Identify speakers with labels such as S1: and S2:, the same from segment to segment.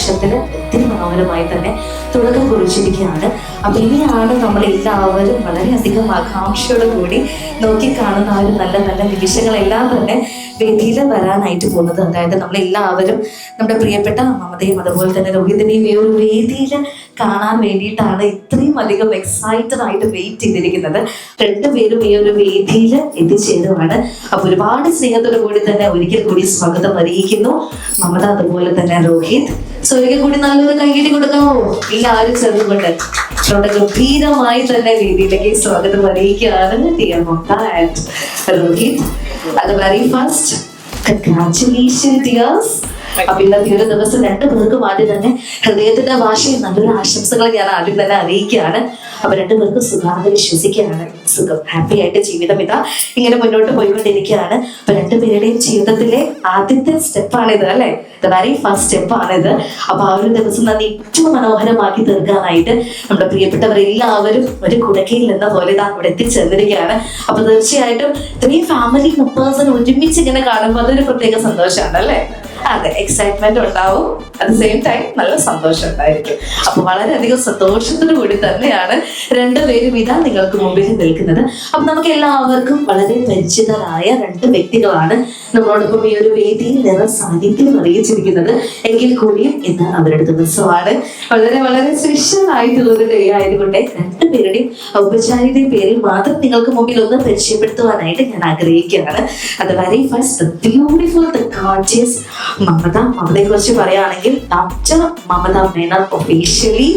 S1: വർഷത്തിന് ഒത്തിരി മനോഹരമായി തന്നെ തുടക്കം കുറിച്ചിരിക്കുകയാണ്. അപ്പൊ ഇനിയാണ് നമ്മളെല്ലാവരും വളരെയധികം ആകാംക്ഷയോട് കൂടി നോക്കിക്കാണുന്ന ആ ഒരു നല്ല നല്ല നിമിഷങ്ങളെല്ലാം തന്നെ വേദിയിൽ വരാനായിട്ട് പോകുന്നത്. അതായത് നമ്മളെല്ലാവരും നമ്മുടെ പ്രിയപ്പെട്ട മമതയും അതുപോലെ തന്നെ രോഹിതിനെയും ഈ ഒരു വേദിയിൽ കാണാൻ വേണ്ടിയിട്ടാണ് ഇത്രയും അധികം എക്സൈറ്റഡ് ആയിട്ട് വെയിറ്റ് ചെയ്തിരിക്കുന്നത്. രണ്ടുപേരും ഈ ഒരു വേദിയിൽ എത്തിച്ചേരുവാണ്. അപ്പൊ ഒരുപാട് സ്നേഹത്തോടു കൂടി തന്നെ ഒരിക്കൽ കൂടി സ്വാഗതം അറിയിക്കുന്നു മമത അതുപോലെ തന്നെ രോഹിത്. സോ ഒരിക്കൽ കൂടി നല്ലൊരു കൈയ്യടി കൊടുക്കാമോ എല്ലാവരും ചേർന്നുകൊണ്ട്? നമ്മുടെ ഗംഭീരമായി തന്നെ വേദിയിലേക്ക് സ്വാഗതം അറിയിക്കുകയാണ് മമത ആൻഡ് രോഹിത്. അത് വെരി ഫസ്റ്റ് കൺഗ്രാറ്റുലേഷൻ ഡിയേഴ്സ്. അപ്പൊ ഇന്നത്തെ ഒരു ദിവസം രണ്ടുപേർക്കും ആദ്യം തന്നെ ഹൃദയത്തിന്റെ ഭാഷയിൽ നല്ലൊരു ആശംസകൾ ഞാൻ ആദ്യം തന്നെ അറിയിക്കുകയാണ്. അപ്പൊ രണ്ടുപേർക്കും സുഖാതെ വിശ്വസിക്കുകയാണ്. സുഖം, ഹാപ്പി ആയിട്ട് ജീവിതം ഇതാ ഇങ്ങനെ മുന്നോട്ട് പോയിക്കൊണ്ടിരിക്കുകയാണ്. അപ്പൊ രണ്ടുപേരുടെയും ജീവിതത്തിലെ ആദ്യത്തെ സ്റ്റെപ്പാണിത് അല്ലെ, വെരി ഫസ്റ്റ് സ്റ്റെപ്പാണിത്. അപ്പൊ ആ ഒരു ദിവസം തന്നെ ഏറ്റവും മനോഹരമാക്കി തീർക്കാനായിട്ട് നമ്മുടെ പ്രിയപ്പെട്ടവരെല്ലാവരും ഒരു കുടക്കയിൽ എന്ന പോലെ ഇതാ ഇവിടെ എത്തിച്ചേർന്നിരിക്കുകയാണ്. അപ്പൊ തീർച്ചയായിട്ടും ഇത്രയും ഫാമിലി മെമ്പേഴ്സിന് ഒരുമിച്ച് ഇങ്ങനെ കാണുമ്പോൾ അതൊരു പ്രത്യേക സന്തോഷമാണ് അല്ലെ. അതെ, എക്സൈറ്റ്മെന്റ് ഉണ്ടാവും, അറ്റ് ദ സെയിം ടൈം നല്ല സന്തോഷം ഉണ്ടായിരിക്കും. അപ്പൊ വളരെയധികം സന്തോഷത്തോടു കൂടി തന്നെയാണ് രണ്ടുപേരും ഇതാ നിങ്ങൾക്ക് മുമ്പിൽ നിൽക്കുന്നത്. അപ്പൊ നമുക്ക് എല്ലാവർക്കും വളരെ പരിചിതരായ രണ്ട് വ്യക്തികളാണ് നമ്മളോടൊപ്പം ഈ ഒരു വേദിയിൽ നിറ സാന്നിധ്യം അറിയിച്ചിരിക്കുന്നത്. എങ്കിൽ കൂടിയും ഇന്ന് അവരുടെ ദിവസമാണ്. വളരെ വളരെ സ്പെഷ്യൽ ആയിട്ടുള്ള ഒരു ഡേ ആയതുകൊണ്ട് രണ്ടുപേരുടെയും ഔപചാരിക പേരിൽ മാത്രം നിങ്ങൾക്ക് മുമ്പിൽ ഒന്ന് പരിചയപ്പെടുത്തുവാനായിട്ട് ഞാൻ ആഗ്രഹിക്കുകയാണ്. അത് very first beautiful the gorgeous മമതയെ കുറിച്ച് പറയുകയാണെങ്കിൽ doctor Mamata Menon officially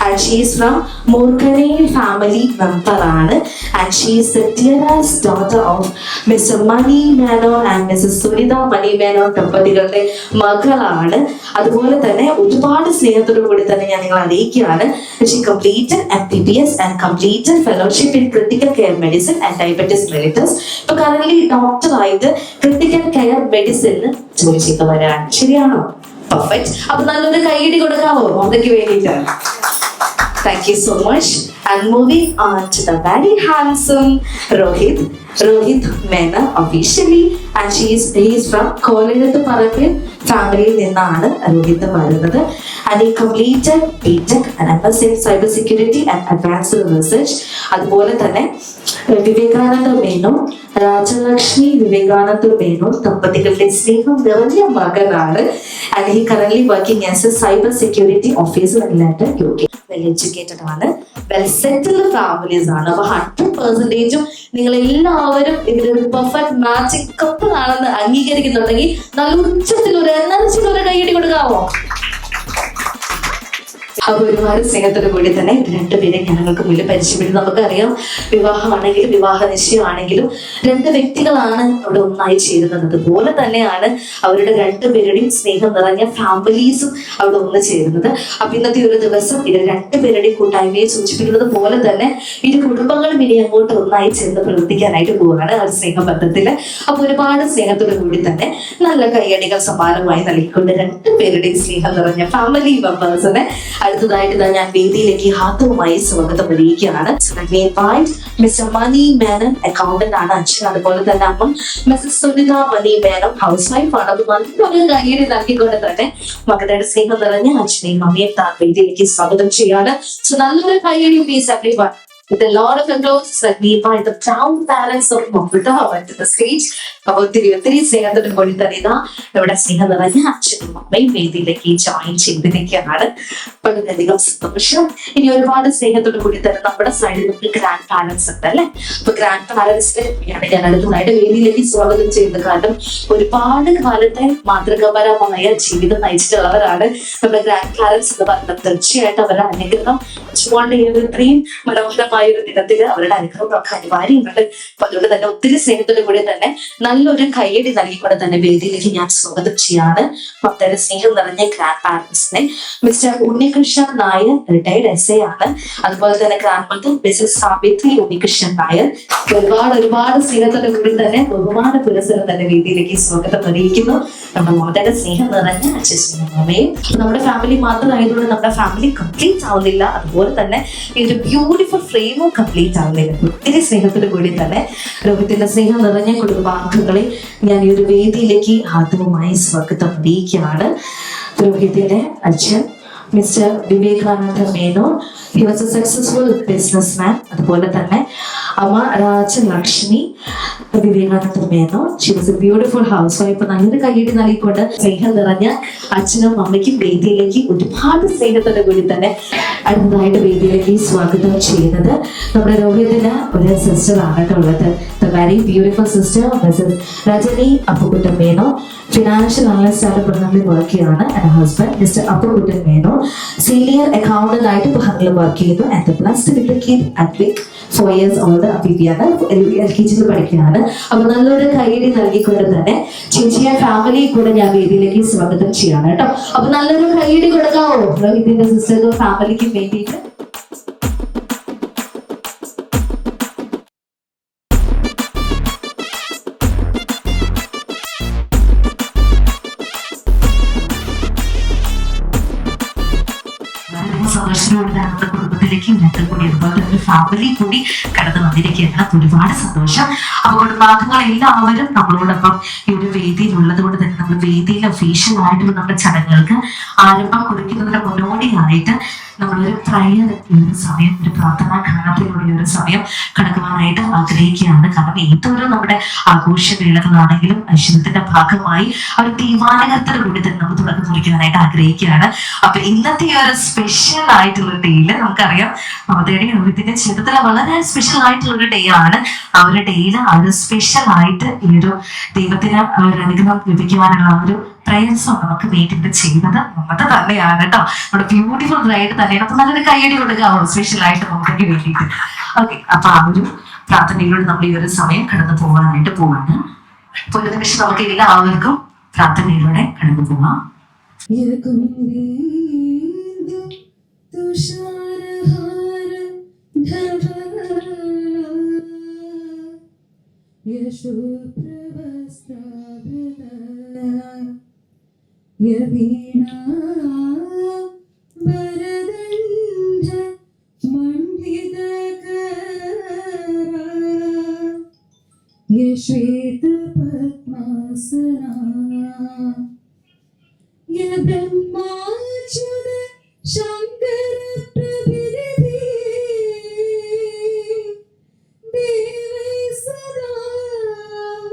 S1: and she is from മൂർഖനെ ഫാമിലി മെമ്പർ ആണ്. And she is the dearest daughter of Mr Mani Menon and Mrs Sunitha Mani Menon ദമ്പതികളുടെ മകളാണ്. അതുപോലെ തന്നെ ഒരുപാട് സ്നേഹത്തോടു കൂടി തന്നെ ഞാൻ നിങ്ങളെ അറിയിക്കുകയാണ്. She completed MBBS and completed fellowship in critical care medicine and diabetes mellitus. ഇപ്പൊ കറന്റ് ഡോക്ടറായിട്ട് ക്രിട്ടിക്കൽ കെയർ മെഡിസിനിൽ ജോലി ചെയ്ത് വരാണ്. ശരിയാണോ? പെർഫെക്റ്റ്. അപ്പൊ നല്ലൊരു കൈയ്യടി കൊടുക്കാവോ മമതയ്ക്ക് വേണ്ടിയിട്ടാണ്. Thank you so much. And moving on to the very handsome Rohit Menon officially, and he is from Kolayathu Parapil ഫാമിലിയിൽ നിന്നാണ് രോഹിത് വരുന്നത്. And he completed BTech and MSc in Cyber Security and Advanced Research. അതുപോലെ തന്നെ വിവേകാനന്ദ മേനോൻ രാജലക്ഷ്മി വിവേകാനന്ദ മേനോൻ ദമ്പതികളുടെ സ്നേഹം നിറഞ്ഞ മകനാണ്. And he currently working as a cyber security officer in London, UK. Well educated ആണ്, വെൽ സെറ്റിൽഡ് ഫാമിലീസ് ആണ്. അപ്പൊ 100% നിങ്ങൾ എല്ലാവരും ഇതിലൊരു പെർഫെക്റ്റ് മാച്ചിങ് കപ്പിൾ ആണെന്ന് അംഗീകരിക്കുന്നുണ്ടെങ്കിൽ നല്ല ഉച്ചത്തിലൊരു എനർജിയിലൊരു കൈയ്യടി കൊടുക്കാവോ? അപ്പൊ ഒരുപാട് സ്നേഹത്തോടു കൂടി തന്നെ രണ്ടുപേരെ ഞങ്ങൾക്ക് മുന്നിൽ പരിചയപ്പെടുത്തി. നമുക്കറിയാം, വിവാഹമാണെങ്കിലും വിവാഹ നിശ്ചയമാണെങ്കിലും രണ്ട് വ്യക്തികളാണ് അവിടെ ഒന്നായി ചേരുന്നത്. അതുപോലെ തന്നെയാണ് അവരുടെ രണ്ടുപേരുടെയും സ്നേഹം നിറഞ്ഞ ഫാമിലീസും അവിടെ ഒന്ന് ചേരുന്നത്. അപ്പൊ ഇന്നത്തെ ഒരു ദിവസം ഇത് രണ്ടുപേരുടെയും കൂട്ടായ്മയെ സൂചിപ്പിക്കുന്നത് പോലെ തന്നെ ഇരു കുടുംബങ്ങളും ഇനി അങ്ങോട്ട് ഒന്നായി ചേർന്ന് പ്രവർത്തിക്കാനായിട്ട് പോവുകയാണ് ആ ഒരു സ്നേഹബന്ധത്തില്. അപ്പൊ ഒരുപാട് സ്നേഹത്തോടു കൂടി തന്നെ നല്ല കൈയടികൾ സമാനമായി നൽകിക്കൊണ്ട് രണ്ടുപേരുടെയും സ്നേഹം നിറഞ്ഞ ഫാമിലി മെമ്പേഴ്സിനെ അടുത്തതായിട്ട് ഞാൻ വേദിയിലേക്ക് ഹാർദവുമായി സ്വാഗതം അറിയിക്കുകയാണ്. മിസ്റ്റർ മണി മേനോൻ അക്കൗണ്ടന്റ് ആണ് അച്ഛൻ. അതുപോലെ തന്നെ അമ്മ Mrs Sunitha Mani Menon house wife ആണ്. അത് നല്ലൊരു കൈയ്യടി നൽകിക്കൊണ്ട് തന്നെ മകളുടെ സ്നേഹം നിറഞ്ഞ അച്ഛനെയും അമ്മയും താൻ വേദിയിലേക്ക് സ്വാഗതം ചെയ്യാണ്. സോ നല്ലൊരു കൈയ്യടി please everyone. With a lot of applause, let me invite the proud parents of Mamata onto the stage. അപ്പോൾ ഒത്തിരി സ്നേഹത്തോടു കൂടി തന്നെ ഇതാ നമ്മുടെ സ്നേഹം നിറഞ്ഞ അച്ഛനും അമ്മയും വേദിയിലേക്ക് ജോയിൻ ചെയ്തിരിക്കുകയാണ്. വളരെയധികം സന്തോഷം. ഇനി ഒരുപാട് സ്നേഹത്തോടു കൂടി തന്നെ നമ്മുടെ സൈഡിൽ നമുക്ക് ഗ്രാൻഡ് പാരന്റ്സ് ഉണ്ട് അല്ലെ. അപ്പൊ ഗ്രാൻഡ് പാരന്റ്സിനെ ഞാൻ അടുത്തതായിട്ട് വേദിയിലേക്ക് സ്വാഗതം ചെയ്യുന്നത്. കാരണം ഒരുപാട് കാലത്തെ മാതൃകാപരമായ ജീവിതം നയിച്ചിട്ടുള്ളവരാണ് നമ്മുടെ ഗ്രാൻഡ് പാരന്റ്സ് എന്ന് പറയുന്നത്. തീർച്ചയായിട്ടും അവരുടെ അനുഗ്രഹം ഇത്രയും മനോഹരമായ ഒരു ദിനത്തില് അവരുടെ അനുഗ്രഹം ഒക്കെ അനിവാര്യമുണ്ട്. അപ്പൊ അതുകൊണ്ട് തന്നെ ഒത്തിരി സ്നേഹത്തോടു കൂടി തന്നെ നല്ലൊരു കൈയ്യടി നൽകിക്കൊണ്ട് തന്നെ വേദിയിലേക്ക് ഞാൻ സ്വാഗതം ചെയ്യാണ് മക്കളുടെ സ്നേഹം നിറഞ്ഞ ഗ്രാൻഡ് പാരന്റ്സിനെ. Mr Unnikrishnan Nair retired SA ആണ്. അതുപോലെ തന്നെ grandmother Mrs Savithri Unnikrishnan Nair. ഒരുപാട് സ്നേഹത്തോടു കൂടി തന്നെ ബഹുമാന പുരസ്സരം തന്നെ വേദിയിലേക്ക് സ്വാഗതം അറിയിക്കുന്നു. നമ്മുടെ മകളുടെ സ്നേഹം നിറഞ്ഞ അച്ഛനും അമ്മയും. നമ്മുടെ ഫാമിലി മാത്രമായതുകൊണ്ട് നമ്മുടെ ഫാമിലി കംപ്ലീറ്റ് ആവുന്നില്ല, അതുപോലെ തന്നെ ഈ ഒരു ബ്യൂട്ടിഫുൾ ഫ്രെയിമും കംപ്ലീറ്റ് ആവുന്നില്ല. ഒത്തിരി സ്നേഹത്തോടു കൂടി തന്നെ രോഹിത്തിന്റെ സ്നേഹം നിറഞ്ഞ കുടുംബാംഗങ്ങളെ ഞാൻ ഈ ഒരു വേദിയിലേക്ക് ആദ്യമായി സ്വാഗതം അറിയിക്കുകയാണ്. രോഹിതിന്റെ അച്ഛൻ mister Vivekananda Menon. He was A successful business man. അതുപോലെ തന്നെ അമ്മ Rajalakshmi Vivekananda Menon. She was A beautiful house wife. നല്ലൊരു കൈയ്യടി നൽകിക്കൊണ്ട് സ്നേഹം നിറഞ്ഞ അച്ഛനും അമ്മയ്ക്കും വേദിയിലേക്ക് ഒരുപാട് സ്നേഹത്തോടെ കൂടി തന്നെ അടുത്തതായിട്ട് വേദിയിലേക്ക് സ്വാഗതം ചെയ്യുന്നത് നമ്മുടെ രോഹിതിന് ഒരു സിസ്റ്റർ ആയിട്ടുള്ളത്. Very beautiful sister Mrs Rajani Appukuttan Menon. Financial analyst ആയിട്ട് ബഹറിൽ വർക്ക് ചെയ്യാണ്. And husband Mr Appukuttan Menon senior accountant ആയിട്ട് ബഹറിൽ വർക്ക് ചെയ്യുന്നു. And plus two degree at വിക് 4 years ഓൾഡ് അഭിവ്യാണ്. LKG പഠിക്കുകയാണ്. അപ്പൊ നല്ലൊരു കൈയ്യടി നൽകിക്കൊണ്ട് തന്നെ ചേച്ചിയെ ഫാമിലി കൂടെ ഞാൻ വേദിയിലേക്ക് സ്വാഗതം ചെയ്യാണ് കേട്ടോ. അപ്പൊ നല്ലൊരു കൈയ്യടി കൊടുക്കാവോ രോഹിതിന്റെ സിസ്റ്റർക്കും ഫാമിലിക്കും വേണ്ടിയിട്ട്? സന്തോഷത്തോടെ കുടുംബത്തിലേക്ക് ഞങ്ങൾ കൂടി അതുപോലെ തന്നെ ഫാമിലി കൂടി കടന്നു വന്നിരിക്കുകയാണ്. ഒരുപാട് സന്തോഷം. അപ്പൊ കുടുംബാംഗങ്ങൾ എല്ലാവരും നമ്മളോടൊപ്പം ഈ ഒരു വേദിയിൽ ഉള്ളത് കൊണ്ട് തന്നെ നമ്മൾ വേദിയിൽ ഒഫീഷ്യൽ ആയിട്ടുള്ള നമ്മുടെ ചടങ്ങുകൾക്ക് ആരംഭം കുറിക്കുന്നതിന് മുന്നോടിയായിട്ട് നമ്മളൊരു പ്രയർ ഈ ഒരു സമയം, ഒരു പ്രാർത്ഥനാ ഘടനത്തിലൂടെ ഈ ഒരു സമയം കടക്കുവാനായിട്ട് ആഗ്രഹിക്കുകയാണ്. കാരണം ഏതൊരു നമ്മുടെ ആഘോഷവേളകളാണെങ്കിലും ഐശ്വര്യത്തിന്റെ ഭാഗമായി ഒരു തീരുമാനകത്തോടു കൂടി തന്നെ നമ്മൾ തുടക്കം കുറിക്കാനായിട്ട് ആഗ്രഹിക്കുകയാണ്. അപ്പൊ ഇന്നത്തെ ഈ ഒരു സ്പെഷ്യൽ ആയിട്ടുള്ള ഡേയില് നമുക്കറിയാം മമതയുടെ രോഹിതിന്റെ ജീവിതത്തിൽ വളരെ സ്പെഷ്യൽ ആയിട്ടുള്ള ഒരു ഡേ ആണ്. ആ ഒരു ഡേയില് ആ ഒരു സ്പെഷ്യൽ ആയിട്ട് ഈ ഒരു ദൈവത്തിന് അനുഗ്രഹം ലഭിക്കുവാനുള്ള ഒരു പ്രയത്നം നമുക്ക് വേണ്ടിയിട്ട് ചെയ്യുന്നത് മമത തന്നെയാണ് കേട്ടോ. നമ്മുടെ ബ്യൂട്ടിഫുൾ ബ്രൈഡ് തന്നെയാണ്. അപ്പൊ നല്ലൊരു കൈയ്യടി കൊടുക്കാമോ സ്പെഷ്യൽ ആയിട്ട് മമതയ്ക്ക് വേണ്ടിയിട്ട്? ഓക്കെ, അപ്പൊ ആ ഒരു പ്രാർത്ഥനയിലൂടെ നമ്മൾ ഈ ഒരു സമയം കടന്നു പോകാനായിട്ട് പോവാണ്. അപ്പൊ ഒരു നിമിഷം നമുക്ക് എല്ലാവർക്കും പ്രാർത്ഥനയിലൂടെ കടന്നു പോവാം.
S2: श्वेत पद्मासना ब्रह्माच्युत शंकर प्रभृति देवै सदा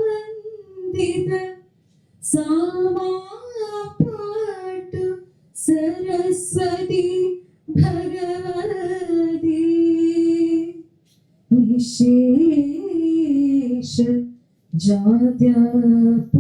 S2: वंदित सामापाटु सरस्वती भगवती निशेष जात्यापः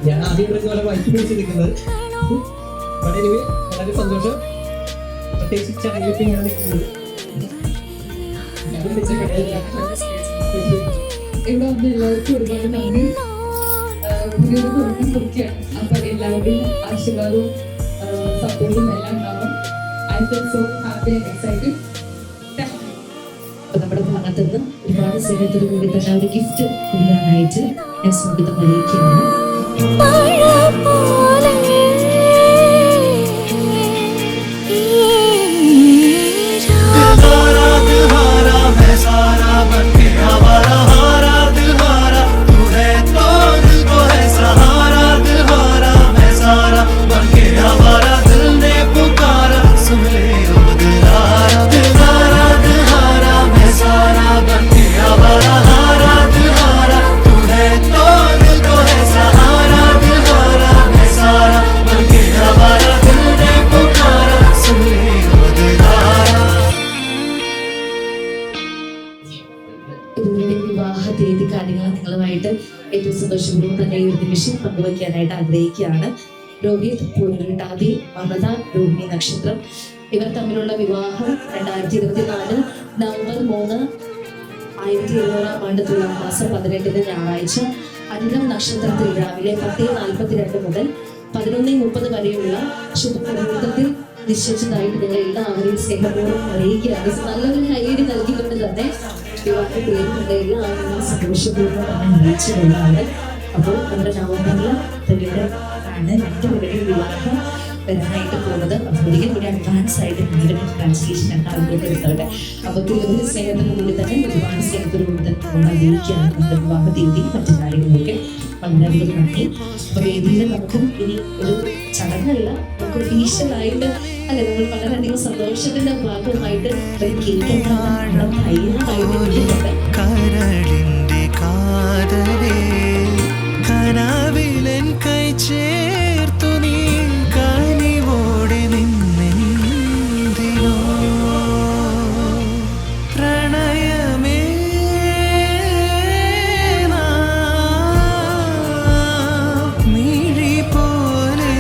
S3: ഞാൻ ആദ്യം ഇവിടെ വൈറ്റ് പിടിച്ചിരിക്കുന്നത്. വളരെ സന്തോഷം. പ്രത്യേകിച്ച് ചടങ്ങിലേക്ക് ഞാൻ നിൽക്കുന്നത്
S2: ഇവിടെ വന്ന് എല്ലാവർക്കും ഒരുപാട് നന്ദി. പുതിയൊരു കുടുംബം കുറിക്കുകയാണ്. അപ്പൊ എല്ലാവരുടെയും ആശീർവാദവും സപ്പോർട്ടും എല്ലാം ഉണ്ടാവും. I feel so happy and excited.
S1: നമ്മുടെ ഭാഗത്ത് നിന്ന് ഒരുപാട് സ്നേഹത്തോടു കൂടി തന്നെ ഒരു ഗിഫ്റ്റ് കൊടുക്കാനായിട്ട് ഞാൻ സ്വാഗതം അറിയിക്കുകയാണ്. വിവാഹ തീയതി കാര്യങ്ങൾ നിങ്ങളുമായിട്ട് ഏറ്റവും സന്തോഷപൂർവ്വം തന്നെ ഈ ഒരു നിമിഷം പങ്കുവയ്ക്കാനായിട്ട് ആഗ്രഹിക്കുകയാണ്. രോഹിത് പൂരുരുട്ടാതി, മമത രോഹിണി നക്ഷത്രം. ഇവർ തമ്മിലുള്ള വിവാഹം 2024 നവംബർ 3, 1700 ആണ്ട് തുലാം മാസം 18 ഞായറാഴ്ച അന്നം നക്ഷത്രത്തിൽ രാവിലെ 10:42 മുതൽ 11:30 വരെയുള്ള ശുഭമുഹൂർത്തത്തിൽ നിശ്ചയിച്ചതായിട്ട് നിങ്ങൾ എല്ലാവരെയും സ്നേഹപൂർവ്വം അറിയിക്കുകയാണ്. നല്ലൊരു കൈയ്യടി നൽകിക്കൊണ്ട് തന്നെ വിവാഹ പേരുകളുടെ എല്ലാവരും സന്തോഷപൂർവ്വം അറിയിച്ചിട്ടുള്ളതാണ്. അപ്പോൾ നമ്മുടെ നവംബറിൽ തെളിയുടെ ആണ് രണ്ടുപേരുടെയും വിവാഹം വരാനായിട്ട് പോകുന്നത്. അപ്പോൾ ഒരിക്കൽ കൂടി അഡ്വാൻസ് ആയിട്ട് ട്രാൻസ്ലേഷൻ അറിഞ്ഞിട്ടുണ്ട്. അപ്പോൾ തിരുവനന്തപുരം സ്നേഹത്തോടു കൂടി തന്നെ ഒരുപാട് സ്നേഹത്തോടു കൂടി തന്നെ നമ്മൾ അറിയിക്കുകയാണ് നമ്മുടെ വിവാഹ തീയതി മറ്റു കാര്യങ്ങളൊക്കെ. വളരെയധികം നന്ദി. അപ്പോൾ വേദിയിൽ നമുക്ക് ഇനി ഒരു ചടങ്ങല്ല, നമുക്ക് ഒഫീഷ്യലായിട്ട് അല്ലെ നമ്മൾ വളരെയധികം സന്തോഷത്തിന്റെ ഭാഗമായിട്ട് ഒരു കേക്ക് തയ്യാറായിട്ട്
S4: കരളിന്റെ കാതലേ കനാവിലൻ കൈ ചേർത്തു നീ കനിവോടെ നിന്നെന്തിനോ പ്രണയമേ മിഴി പോലെ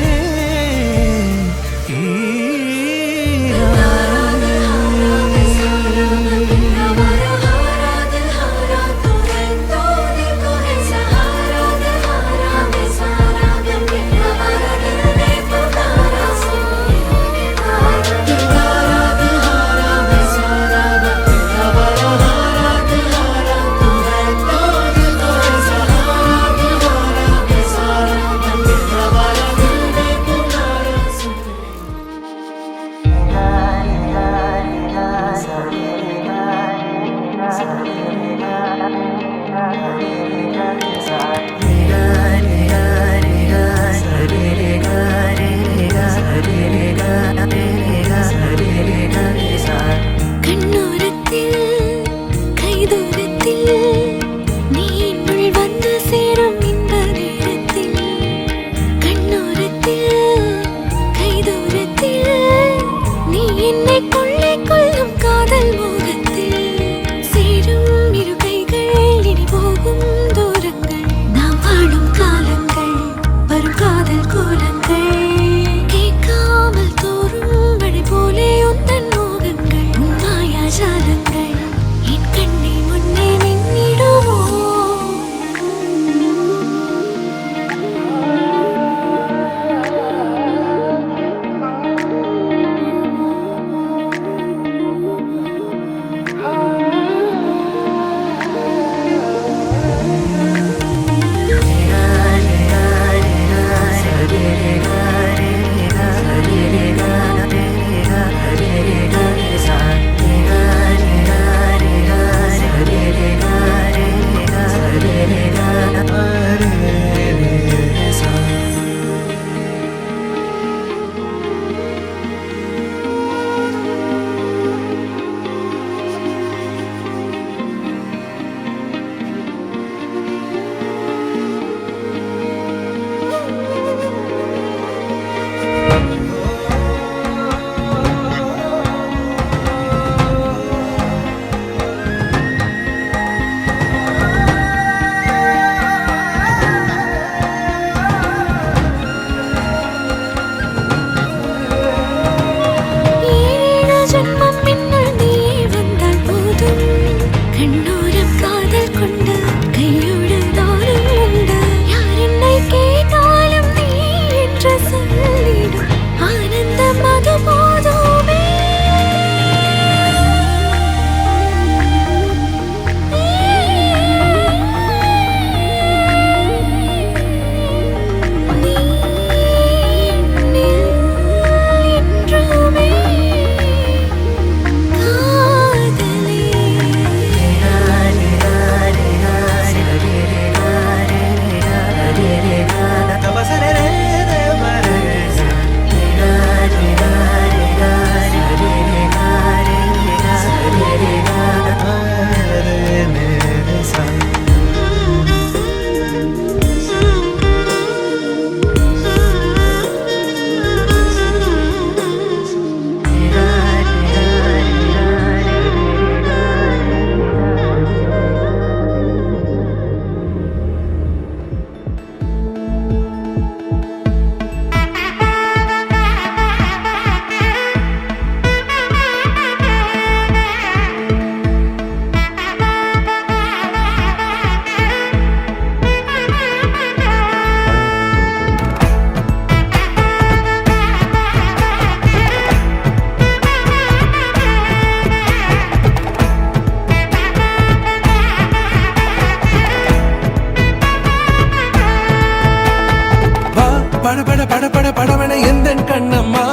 S4: பட பட பட பட படவன எந்த கண்ணம்மா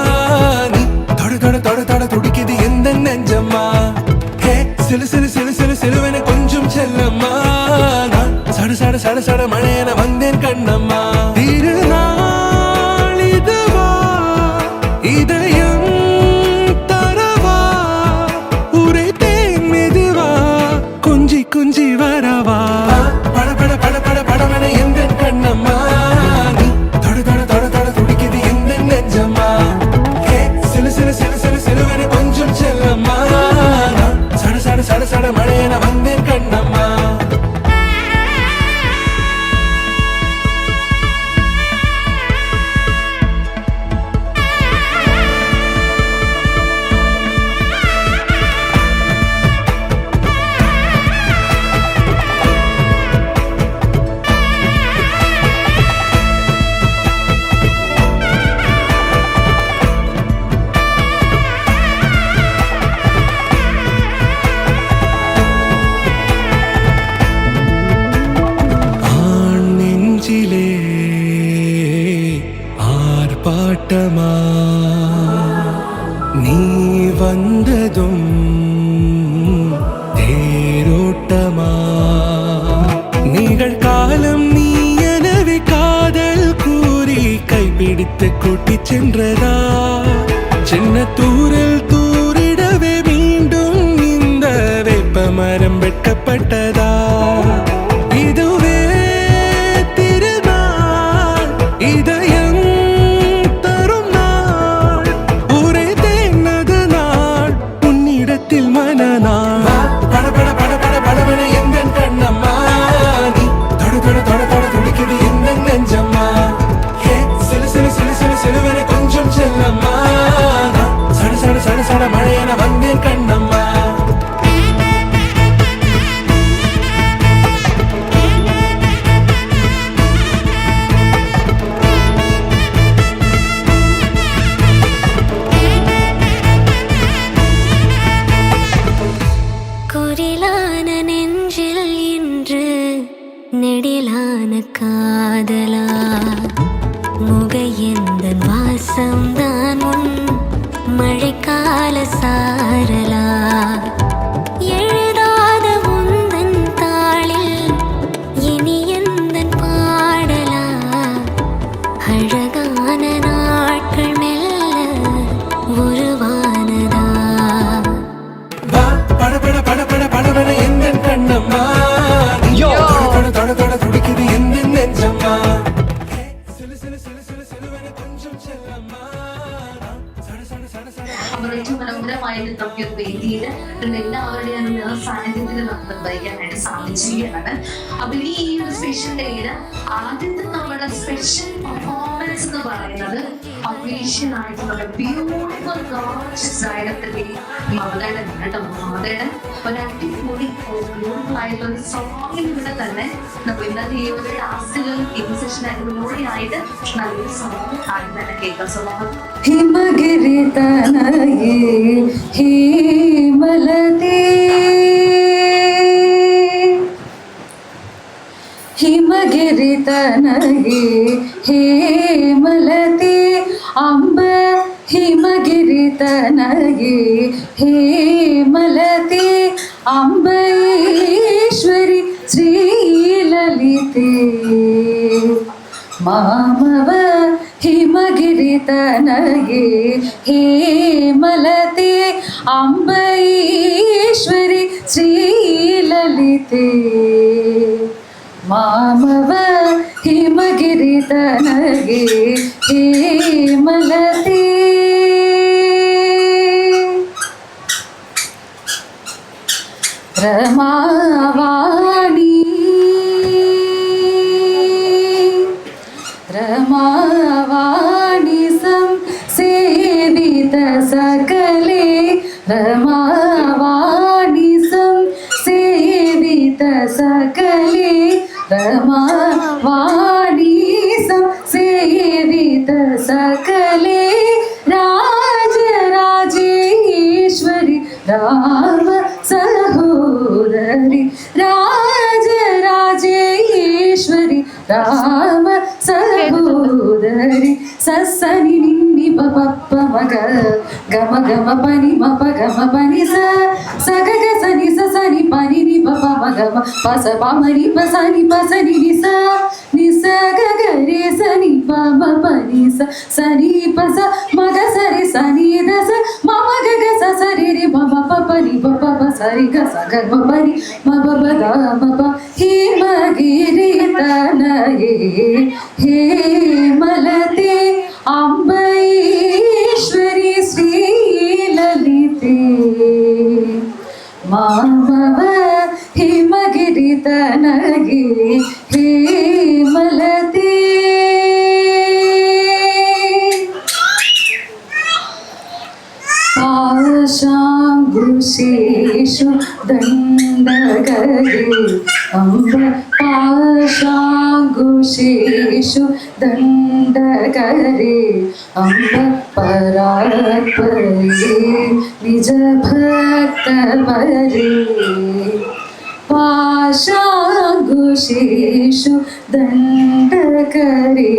S4: நீ தொட தொட தொட தொட துடிக்குது எந்த நெஞ்சம்மா ஹே சிலு சிலு சிலு சிலு சிலுவன கொஞ்சம் செல்லம்மா நான் சட சட சட சட மழையன வந்தேன் கண்ணம்மா திருநாள் இதுவா இதயம் தரவா உரைத்தேன் மெதுவா கொஞ்சி கொஞ்சி வரவா பட பட பட பட படவன எந்த கண்ணம்மா நீ தொட தொட தொட தொட துடிக்குது எந்த நெஞ்சம்மா ஹே சிலு சிலு சிலு சிலு சிலுவன கொஞ்சம் செல்லம்மா நான் சட சட சட சட மழையன வந்தேன் கண்ணம்மா நெஞ்சிலே ஆர்ப்பாட்டமா நீ வந்ததும் தேரோட்டமா நிகழ்காலம் நீ எனவே காதல் கூறி கைப்பிடித்து கூட்டிச் சென்றதா சின்ன தூரல் தூரிடவே மீண்டும் இந்த வேப்ப மரம் வெட்கப்பட்டதா இதுவே திருநாள் இதயம் தரும் நாள் உரைத்தேனது நாள் உன்னிடத்தில் மனநாள் பட பட பட பட படவன எந்த கண்ணம்மா நீ தொட தொட தொட தொட துடிக்குது எந்த நெஞ்சம்மா ஹே சிலு சிலு சிலு சிலு சிலுவன கொஞ்சம் செல்லம்மா நான் சட சட சட சட மழையன வந்தேன் கண்ணம்மா
S5: குரிலான நெஞ்சில் இன்று நெடிலான காதலா முகையெந்தன் வாசம்தான் உன் மழைக்கால சாரலா எழுதாத உந்தன் தாளில் இனி எந்தன் பாடலா அழகான நாட்கள் மெல்ல உருவானதா
S4: பட பட பட பட படவன எந்த கண்ணம்மா தொட தொட தொட துடிக்குது எந்த நெஞ்சம்மா சிலு சிலு சிலு சிலு சிலுவன கொஞ்சம் செல்லம்மா സട സട സട സട
S1: അപ്പോൾ ഏറ്റവും മനോഹരമായിട്ട് നമുക്ക് ഒരു വേദിയിൽ എല്ലാവരുടെയും സാന്നിധ്യത്തിൽ നമുക്ക് നിർവഹിക്കാനായിട്ട് സാധിച്ചിരിക്കുകയാണ്. അപ്പൊ ഈ ഒരു സ്പെഷ്യൽ ഡേയുടെ ആദ്യത്തെ നമ്മുടെ സ്പെഷ്യൽ പെർഫോമൻസ് എന്ന് പറയുന്നത് അപ്രീഷ്യൻ ആയിട്ടുള്ള ബ്യൂട്ടിഫുൾ ഗോർജിയസ് ആയിട്ടുള്ള മമതയുടെ കേട്ടോ. മമതയുടെ ഒരു അടിപൊളി ബ്യൂട്ടിഫുൾ ആയിട്ടുള്ള ഒരു സോങ്ങിലൂടെ തന്നെ നമ്മൾ ഇന്നത്തെ ഈ ഒരു ടാസ്കുകൾ സെഷനായിട്ട് നല്ലൊരു സോങ് ആയിട്ട് തന്നെ കേൾക്കാം. സോങ്
S6: ಹಿಮಗಿರಿ ತನಗೆ ಹೇಮಲತೆ ಹಿಮಗಿರಿ ತನಗೆ ಹೇಮಲತೆ ಅಂಬ ಹಿಮಗಿರಿ ತನಗೆ ಹೇಮಲತೆ ಅಂಬೇಶ್ವರಿ ಶ್ರೀಲಲಿತೆ ಮಾಮವ ಹಿಮಗಿರಿ ತನಗೆ ಹೇಮಲತೆ ಅಂಬೇಶ್ವರಿ ಶ್ರೀಲಲಿತೆ ಮಾಮವ ಹಿಮಗಿರಿ ತನಗೆ ಹೇಮಲತೆ ರಮಾವಾಣಿ ರಮಾವಾಣಿ ಸಂಸೇವಿತ ಸಕಲೆ ರಮಾವಾಣಿ ಸಂಸೇವಿತ ಸಕಲೆ ರಮಾವಾಣಿ ಸಂಸೇವಿತ ಸಕಲೆ ರಾಜರಾಜೇಶ್ವರಿ ರಾಮ ಸಹೋದರಿ ರಾಜರಾಜೇಶ್ವರಿ ರಾಮ ಸಹೋದರಿ സനി നിന്നി പപ്പ മഗ ഗമ ഗമ പനി മപ ഗമ പനി സ ഗ ഗ സനി സനി പനി നി പപ്പ മഗ പസ പമനി പസനി പസനി നി സ ഗ ഗ രെ സനി പമ പനി സനി പസ മഗ സരി സനി ദ സ മമ ഗ ഗ സ സരി രി മമ പപ നി പപ സരി ഗ സ ഗ മ പനി മ പ ദ മ പ ഹേ മഗിരി തനയേ ഹേ മലതേ അംബൈശ്വരി ശ്രീലലിതേ മാമവ ഹിമഗിരി തനഗി ഹേമലതേ. പാശാങ്കുശേഷു ദണ്ഡകരേ അംബ പാശാങ്കുശേഷു ദണ്ഡകരേ അംബ പരാത്പരേ നിജ ഭക്തവരേ പാശാങ്കുശേഷു ദണ്ഡകരേ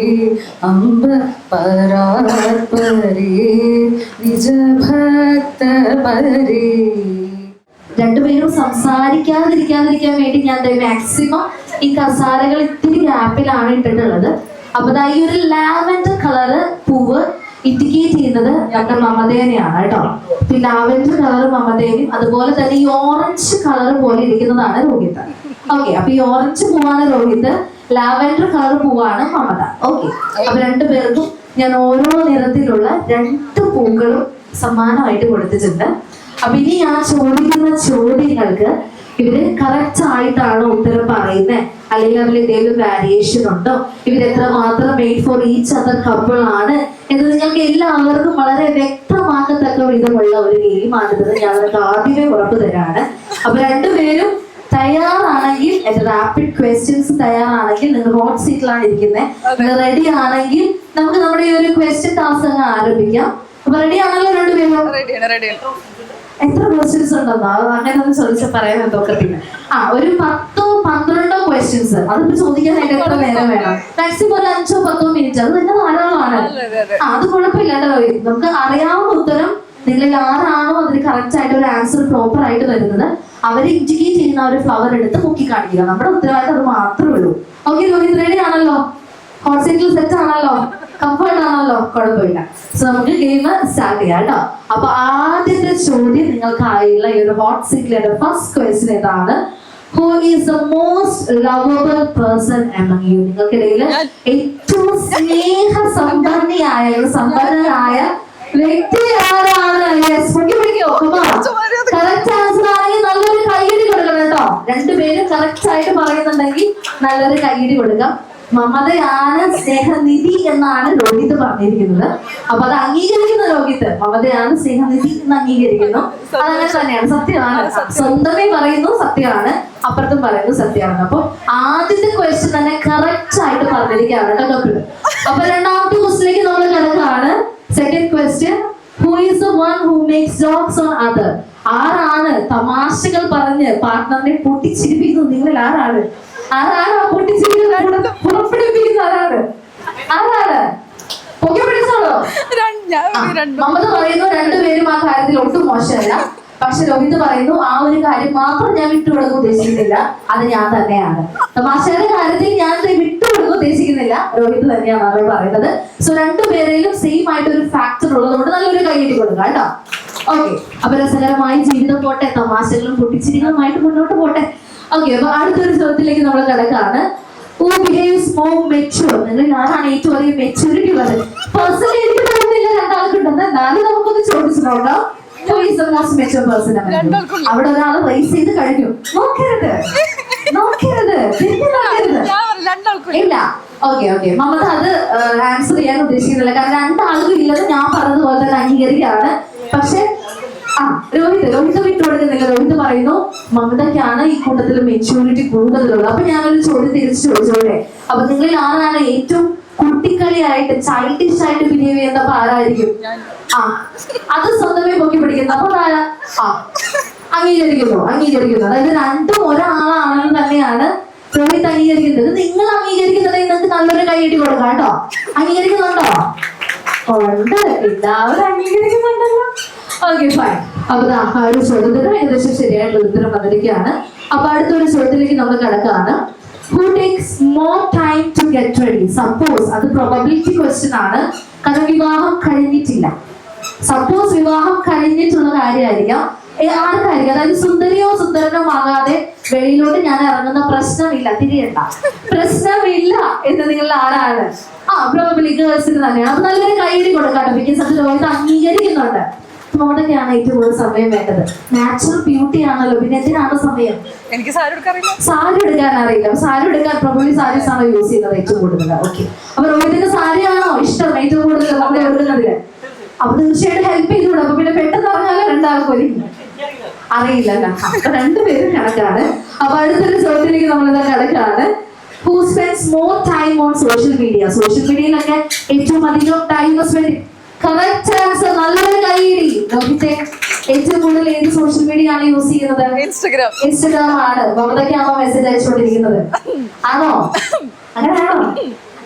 S6: അംബ പരാത്പരേ നിജ ഭക്തവരേ.
S1: രണ്ടുപേരും സംസാരിക്കാതിരിക്കാൻ വേണ്ടി ഞാൻ മാക്സിമം ഈ കസാരകൾ ഇത്തിരി ഗ്യാപ്പിലാണ് ഇട്ടിട്ടുള്ളത്. അപ്പൊ ഈ ഒരു ലാവൻഡർ കളറ് പൂവ് ഇൻഡിക്കേറ്റ് ചെയ്യുന്നത് നമ്മുടെ മമതേനെയാണ് കേട്ടോ. ഈ ലാവൻഡർ കളർ മമതേനും അതുപോലെ തന്നെ ഈ ഓറഞ്ച് കളർ പോലെ ഇരിക്കുന്നതാണ് രോഹിത്. ഓക്കെ, അപ്പൊ ഈ ഓറഞ്ച് പൂവാണ് രോഹിത്, ലാവൻഡർ കളർ പൂവാണ് മമത. ഓക്കെ, അപ്പൊ രണ്ടുപേർക്കും ഞാൻ ഓരോ നിറത്തിലുള്ള 2 പൂക്കളും സമ്മാനമായിട്ട് കൊടുത്തിട്ടുണ്ട്. അപ്പൊ ഇനി ഞാൻ ചോദിക്കുന്ന ചോദ്യങ്ങൾക്ക് ഇവര് കറക്റ്റ് ആയിട്ടാണോ ഉത്തരം പറയുന്നത്, അല്ലെങ്കിൽ അതിൽ എന്തെങ്കിലും വേരിയേഷൻ ഉണ്ടോ, ഇവരെത്ര മാത്രം made for each other couple ആണ് എന്ന് നിങ്ങൾക്ക് എല്ലാവർക്കും വളരെ വ്യക്തമാക്കത്തക്ക വിധമുള്ള ഒരു ഗെയിമാണിത്. ഞാൻ അവർക്ക് ആദ്യമേ ഉറപ്പ് തരാണ്. അപ്പൊ രണ്ടുപേരും തയ്യാറാണെങ്കിൽ, എന്റെ റാപ്പിഡ് ക്വസ്റ്റ്യൻസ് തയ്യാറാണെങ്കിൽ, നിങ്ങൾ ഹോട്ട് സീറ്റിലാണ് ഇരിക്കുന്നത്, നിങ്ങൾ റെഡി ആണെങ്കിൽ നമുക്ക് നമ്മുടെ ഈ ഒരു ക്വസ്റ്റ്യൻ ടാസ്ക് അങ്ങ് ആരംഭിക്കാം. അപ്പൊ റെഡി ആണല്ലോ രണ്ടുപേരും? എത്ര ക്വസ്റ്റ്യൻസ് ഉണ്ടെന്നോ അങ്ങനെ ഒന്ന് ചോദിച്ചാൽ പറയാൻ നോക്കത്തില്ല. ഒരു 10-12 ക്വസ്റ്റ്യൻസ് അതിപ്പോ ചോദിക്കാനായിട്ട് എത്ര നേരം വേണം? മാക്സിമം ഒരു 5-10 മിനിറ്റ്, അത് തന്നെ ധാരാളമാണ്. അത് കുഴപ്പമില്ല കേട്ടോ. നമുക്ക് അറിയാവുന്ന ഉത്തരം നിങ്ങളിൽ ആരാണോ അതിന് കറക്റ്റ് ആയിട്ട് ഒരു ആൻസർ പ്രോപ്പർ ആയിട്ട് വരുന്നത് അവരെ ഇൻഡിക്കേറ്റ് ചെയ്യുന്ന ഒരു ഫ്ലവർ എടുത്ത് പൊക്കി കാണിക്കുക. നമ്മുടെ ഉത്തരവാദിത്തം അത് മാത്രമേ ഉള്ളൂ. ഓക്കെ രോഹിത്, റെഡി ആണല്ലോ? ഹോട്ട് സീറ്റിൽ സെറ്റ് ആണല്ലോ? കംഫർട്ട് ആണല്ലോ? കുഴപ്പമില്ല. സോ നമുക്ക് ഗെയിം സ്റ്റാർട്ട് ചെയ്യാം കേട്ടോ. അപ്പൊ ആദ്യത്തെ ചോദ്യം നിങ്ങൾക്കായുള്ള ഈ ഒരു ഹോട്ട് സീറ്റിലെ ഫസ്റ്റ് ക്വസ്റ്റ്യൻ ഇതാണ്: who is the most lovable person among U? നിങ്ങൾക്കിടയിൽ ഏറ്റവും സമ്പന്നനായ വ്യക്തി ആരാണ്? കറക്റ്റ് ആൻസർ ആണെങ്കിൽ നല്ലൊരു കൈയടി കൊടുക്കണം കേട്ടോ. രണ്ടുപേരും കറക്റ്റ് ആയിട്ട് പറയുന്നുണ്ടെങ്കിൽ നല്ലൊരു കൈയടി കൊടുക്കാം. മമതയാണ് സ്നേഹനിധി എന്നാണ് രോഹിത് പറഞ്ഞിരിക്കുന്നത്. അപ്പൊ അത് അംഗീകരിക്കുന്ന രോഹിത് മമതയാണ് സ്നേഹനിധി എന്ന് അംഗീകരിക്കുന്നു. അതങ്ങനെ തന്നെയാണ്, സത്യമാണ്. സ്വന്തമേ പറയുന്നു സത്യമാണ്, അപ്പുറത്തും പറയുന്നു സത്യമാണ്. അപ്പൊ ആദ്യത്തെ ക്വസ്റ്റ്യൻ തന്നെ കറക്റ്റ് ആയിട്ട് പറഞ്ഞിരിക്കുകയാണ് കേട്ടോ. അപ്പൊ രണ്ടാമത്തെ ക്വസ്റ്റ്യനിലേക്ക് നമ്മൾ കിടക്കുകയാണ്. Second question: who is the one who makes jokes on other? ആരാണ് തമാശകൾ പറഞ്ഞ് പാർട്ട്ണറിനെ പൊട്ടിച്ചിരിപ്പിക്കുന്നത്? നിങ്ങൾ ആരാണ്? ആരാണ് പുറപ്പെടുവിപ്പിക്കുന്ന? ആരാണ്? പൊക്കെ പിടിച്ചോളൂ. മമത പറയുന്നു രണ്ടുപേരും ആ കാര്യത്തിൽ ഒട്ടും മോശമല്ല. പക്ഷെ രോഹിത് പറയുന്നു ആ ഒരു കാര്യം മാത്രം ഞാൻ വിട്ടുകൊടുക്കാൻ ഉദ്ദേശിക്കുന്നില്ല, അത് ഞാൻ തന്നെയാണ്. തമാശയുടെ കാര്യത്തിൽ ഞാൻ വിട്ടുകൊടുക്കാൻ ഉദ്ദേശിക്കുന്നില്ല, രോഹിത് തന്നെയാണ് അവർ പറയുന്നത്. സോ രണ്ടുപേരെയും സെയിം ആയിട്ട് ഒരു ഫാക്ടർ ഉള്ളതുകൊണ്ട് നല്ലൊരു കൈയ്യടി കൊടുക്കാം കേട്ടോ. ഓക്കെ, അപ്പൊ രസകരമായി ജീവിതം പോട്ടെ, തമാശകളും പൊട്ടിച്ചിരികളുമായിട്ട് മുന്നോട്ട് പോട്ടെ. ഓക്കെ, അപ്പൊ അടുത്തൊരു ചോദ്യത്തിലേക്ക് നമ്മൾ കിടക്കാണ്. Who behaves more mature? നിങ്ങൾ ആരാണ് ഏറ്റവും അധികം മെച്യൂരിറ്റി ഉള്ളത്? പേഴ്സണലി എനിക്ക് തോന്നുന്നില്ല രണ്ടാൾക്കുണ്ടെന്ന്, എന്നാലും നമുക്കൊന്ന് ചോദിച്ചു നോക്കാം. Who is the most mature person? അവിടെ ഒരാൾ റേസ് ചെയ്ത് കഴിഞ്ഞു. നോക്കരുത് ഇല്ല. ഓക്കെ, മമത അത് ആൻസർ ചെയ്യാൻ ഉദ്ദേശിക്കുന്നില്ല. കാരണം രണ്ടാൾക്കും ഇല്ലെന്ന് ഞാൻ പറഞ്ഞതുപോലെ തന്നെ അംഗീകരിക്കുകയാണ്. പക്ഷെ രോഹിത് വിട്ടുകൊടുക്കുന്നില്ല. രോഹിത് പറയുന്നു മമതയ്ക്കാണ് ഈ കൂട്ടത്തിൽ മെച്യൂരിറ്റി കൂടുതലുള്ളത്. അപ്പൊ ഞാനൊരു ചോദ്യം തിരിച്ചു ചോദിച്ചോട്ടെ? അപ്പൊ നിങ്ങളിൽ ആരാണ് ഏറ്റവും കുട്ടിക്കളിയായിട്ട് ചൈൽഡിഷ് ആയിട്ട് ബിഹേവ് ചെയ്യുന്ന? അപ്പൊ ആരായിരിക്കും? അത് സ്വന്തമേ പൊക്കി പിടിക്കുന്നു. അപ്പൊ അംഗീകരിക്കുന്നു. അതായത് രണ്ടും ഒരാളാണെന്ന് തന്നെയാണ് രോഹിത് അംഗീകരിക്കുന്നത്. നിങ്ങൾ അംഗീകരിക്കുന്നുണ്ടെങ്കിൽ നിങ്ങൾക്ക് നല്ലൊരു കൈയ്യടി കൊടുക്കാം കേട്ടോ. അംഗീകരിക്കുന്നുണ്ടോ? ഉണ്ട്, എല്ലാവരും അംഗീകരിക്കുന്നുണ്ടല്ലോ. Okay fine. അപ്പൊ ആ ഒരു ചോദ്യത്തിന് ഏകദേശം ശരിയായിട്ടുള്ള ഉത്തരം വന്നിരിക്കുകയാണ്. അപ്പൊ അടുത്തൊരു ചോദ്യത്തിലേക്ക് നമ്മൾ കിടക്കുകയാണ്. Who takes more time to get ready? Suppose അത് പ്രോബബിലിറ്റി ക്വസ്റ്റ്യൻ ആണ്, കാരണം വിവാഹം കഴിഞ്ഞിട്ടില്ല. സപ്പോസ് വിവാഹം കഴിഞ്ഞിട്ടുള്ള കാര്യമായിരിക്കാം, ആർക്കായിരിക്കും, അതായത് സുന്ദരിയോ സുന്ദരനോ ആകാതെ വെളിയിലോട്ട് ഞാൻ ഇറങ്ങുന്ന പ്രശ്നമില്ല, തിരിയണ്ട, പ്രശ്നമില്ല എന്ന് നിങ്ങൾ ആരാണ്? പ്രോബബിലി ഗേൾസിന് തന്നെയാണ്. അപ്പൊ നല്ലൊരു കൈയ്യടി കൊടുക്കാട്ടോ, ബിക്കോസ് അത് ലോകത്ത് അംഗീകരിക്കുന്നുണ്ട്. മോഡൊക്കെയാണ് ഏറ്റവും കൂടുതൽ സമയം വേണ്ടത്, നാച്ചുറൽ ബ്യൂട്ടി ആണല്ലോ, പിന്നെ എന്തിനാണ് സമയം?
S7: എനിക്ക് സാരി എടുക്കാറില്ല,
S1: സാരി എടുക്കാൻ അറിയില്ല. സാരി എടുക്കാൻ പ്രോബബ്ലി സാരീസ് ആണോ യൂസ് ചെയ്യുന്നത് ഏറ്റവും കൂടുതൽ? ഓക്കെ, അപ്പൊ റോഹിതിന്റെ സാരിയാണോ ഇഷ്ടം ഏറ്റവും കൂടുതൽ നമ്മൾ എടുക്കുന്നതില്? അപ്പൊ തീർച്ചയായിട്ടും ഹെൽപ്പ് ചെയ്തുകൂടെ? അപ്പൊ പിന്നെ പെട്ടെന്ന് പറഞ്ഞാലോ രണ്ടാൾക്കും അറിയില്ലല്ലോ. അപ്പൊ രണ്ടുപേരും കണക്കാണ്. അപ്പൊ അടുത്തൊരു ചോദ്യത്തിലേക്ക് നമ്മളിത് കിടക്കാണ്. Who spends more time on social media? Social മീഡിയയിലൊക്കെ ഏറ്റവും അധികം ടൈം സ്പെൻഡ്. കറക്റ്റ് ആൻസർ, നല്ലൊരു കൈയ്യടി. നോക്കിത്തെ, ഏറ്റവും കൂടുതൽ ഏത് സോഷ്യൽ മീഡിയ ആണ് യൂസ് ചെയ്യുന്നത്? ഇൻസ്റ്റഗ്രാം ആണ്. മമതയ്ക്കാണോ മെസ്സേജ് അയച്ചുകൊണ്ടിരിക്കുന്നത്? ആണോ? അങ്ങനെയാണോ?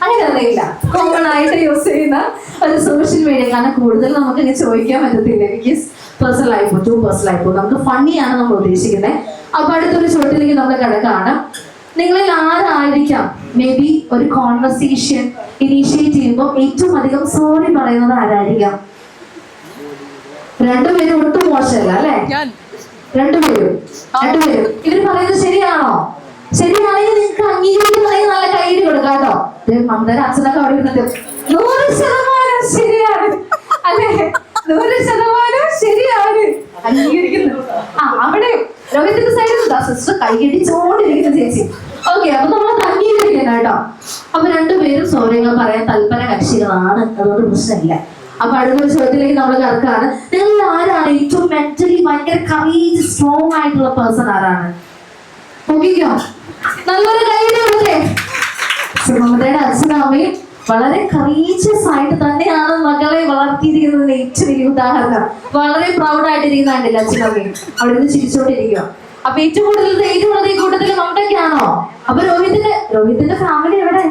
S1: അങ്ങനെയൊന്നുമില്ല, കോമൺ ആയിട്ട് യൂസ് ചെയ്യുന്ന ഒരു സോഷ്യൽ മീഡിയ. കാരണം കൂടുതൽ നമുക്ക് ഇങ്ങനെ ചോദിക്കാൻ പറ്റത്തില്ല, ബിക്കോസ് പേഴ്സണൽ ആയിപ്പോ, ടു പേഴ്സണൽ ആയിപ്പോ. നമുക്ക് ഫണ്ണിയാണ് നമ്മൾ ഉദ്ദേശിക്കുന്നത്. അപ്പൊ അടുത്തൊരു ചോദ്യത്തിലേക്ക് നമ്മൾ കിടക്കാണ്. നിങ്ങളിൽ ആരായിരിക്കാം മേ ബി ഒരു കോൺവെർസേഷൻ ഇനീഷ്യേറ്റ് ചെയ്യുമ്പോൾ ഏറ്റവും അധികം സോറി പറയുന്നത് ആരായിരിക്കാം? രണ്ടുപേരും ഒട്ടും മോശമല്ല അല്ലെ? രണ്ടുപേരും ഇവര് പറയുന്നത് ശരിയാണോ? ശരിയാണെങ്കിൽ നിങ്ങൾക്ക് അംഗീകരിക്കുന്നുണ്ടെങ്കിൽ നല്ല കൈയ്യടി കൊടുക്കാം കേട്ടോ. മമതയുടെ അച്ഛനൊക്കെ അവിടെ ഇരുന്നിട്ട് 100% ശരിയാണ് അല്ലെ, 100% ശരിയാണ് അംഗീകരിക്കുന്നു. അവിടെ രോഹിത്തിന്റെ സൈഡിൽ സിസ്റ്റർ കൈയടിച്ചോണ്ടിരിക്കുന്ന ചേച്ചി. ഓക്കെ, അപ്പൊ നമ്മളത് അംഗീകരിക്കണം കേട്ടോ. അപ്പൊ രണ്ടുപേരും സോറികൾ പറയാൻ തൽപര കക്ഷികളാണ്, അതുകൊണ്ട് പ്രശ്നമില്ല. അപ്പൊ അടുത്തൊരു ചോദ്യത്തിലേക്ക് നമ്മൾ കിടക്കാണ്. നിങ്ങൾ ആരാണ് ഏറ്റവും മെന്റലി ഭയങ്കര കറേജ് സ്ട്രോങ് ആയിട്ടുള്ള പേഴ്സൺ? ആരാണ്? നോക്കിക്കോ, നല്ലൊരു കൈയ്യടി കൊടുത്തേ. മമതയുടെ അച്ഛനും അമ്മയും വളരെ കറേജിയസ് ആയിട്ട് തന്നെയാണ് മകളെ വളർത്തിയിരിക്കുന്നത്. ഏറ്റവും വലിയ ഉദാഹരണം, വളരെ പ്രൗഡ് ആയിട്ടിരിക്കുന്ന കണ്ടില്ല അച്ഛനും അമ്മയും അവിടെ നിന്ന് ചിരിച്ചോണ്ടിരിക്കുക. അപ്പൊ ഏറ്റവും കൂടുതൽ ധൈര്യമുള്ളത് ഈ കൂട്ടത്തിൽ മമതയ്ക്കാണോ? അപ്പൊ രോഹിത്തിന്റെ ഫാമിലി എവിടെ?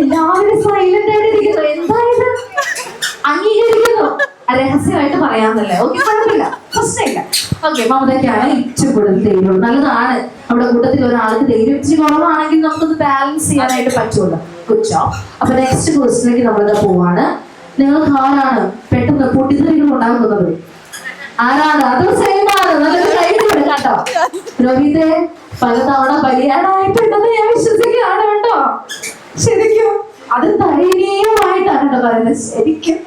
S1: എല്ലാവരും സൈലന്റ് ആയിട്ട് ഇരിക്കുന്നു. എന്തായത് അംഗീകരിക്കുന്നു, രഹസ്യമായിട്ട് പറയാന്നല്ലേ? ഓക്കെ, കുഴപ്പമില്ല, പ്രശ്നമില്ല. ഓക്കെ, മമതയ്ക്കാണ് ഏറ്റവും കൂടുതൽ ധൈര്യം. നല്ലതാണ്, നമ്മുടെ കൂട്ടത്തിൽ ഒരാൾക്ക് ധൈര്യം ഇച്ചിരി കുറവാണെങ്കിൽ നമുക്കൊന്ന് ബാലൻസ് ചെയ്യാനായിട്ട് പറ്റുള്ളൂ. Good job. അപ്പൊ നെക്സ്റ്റ് ക്വസ്റ്റിലേക്ക് നമ്മളിത് പോവാണ്. നിങ്ങൾക്ക് ആരാണ് പെട്ടെന്ന് പൊട്ടിത്തെറികൾ ഉണ്ടാകുന്നത്? ആരാണ്? അത് സെയിമാണ്. നല്ലൊരു കൈയ്യടി കൊടുക്കാട്ടോ. രോഹിത്തെ പലതവണ ബലിയാടായിട്ടുണ്ടെന്ന് ഞാൻ വിശ്വസിക്കുകയാണ് കേട്ടോ. ശരിക്കും അത് ദയനീയമായിട്ടാണ് കേട്ടോ പറയുന്നത്. ശരിക്കും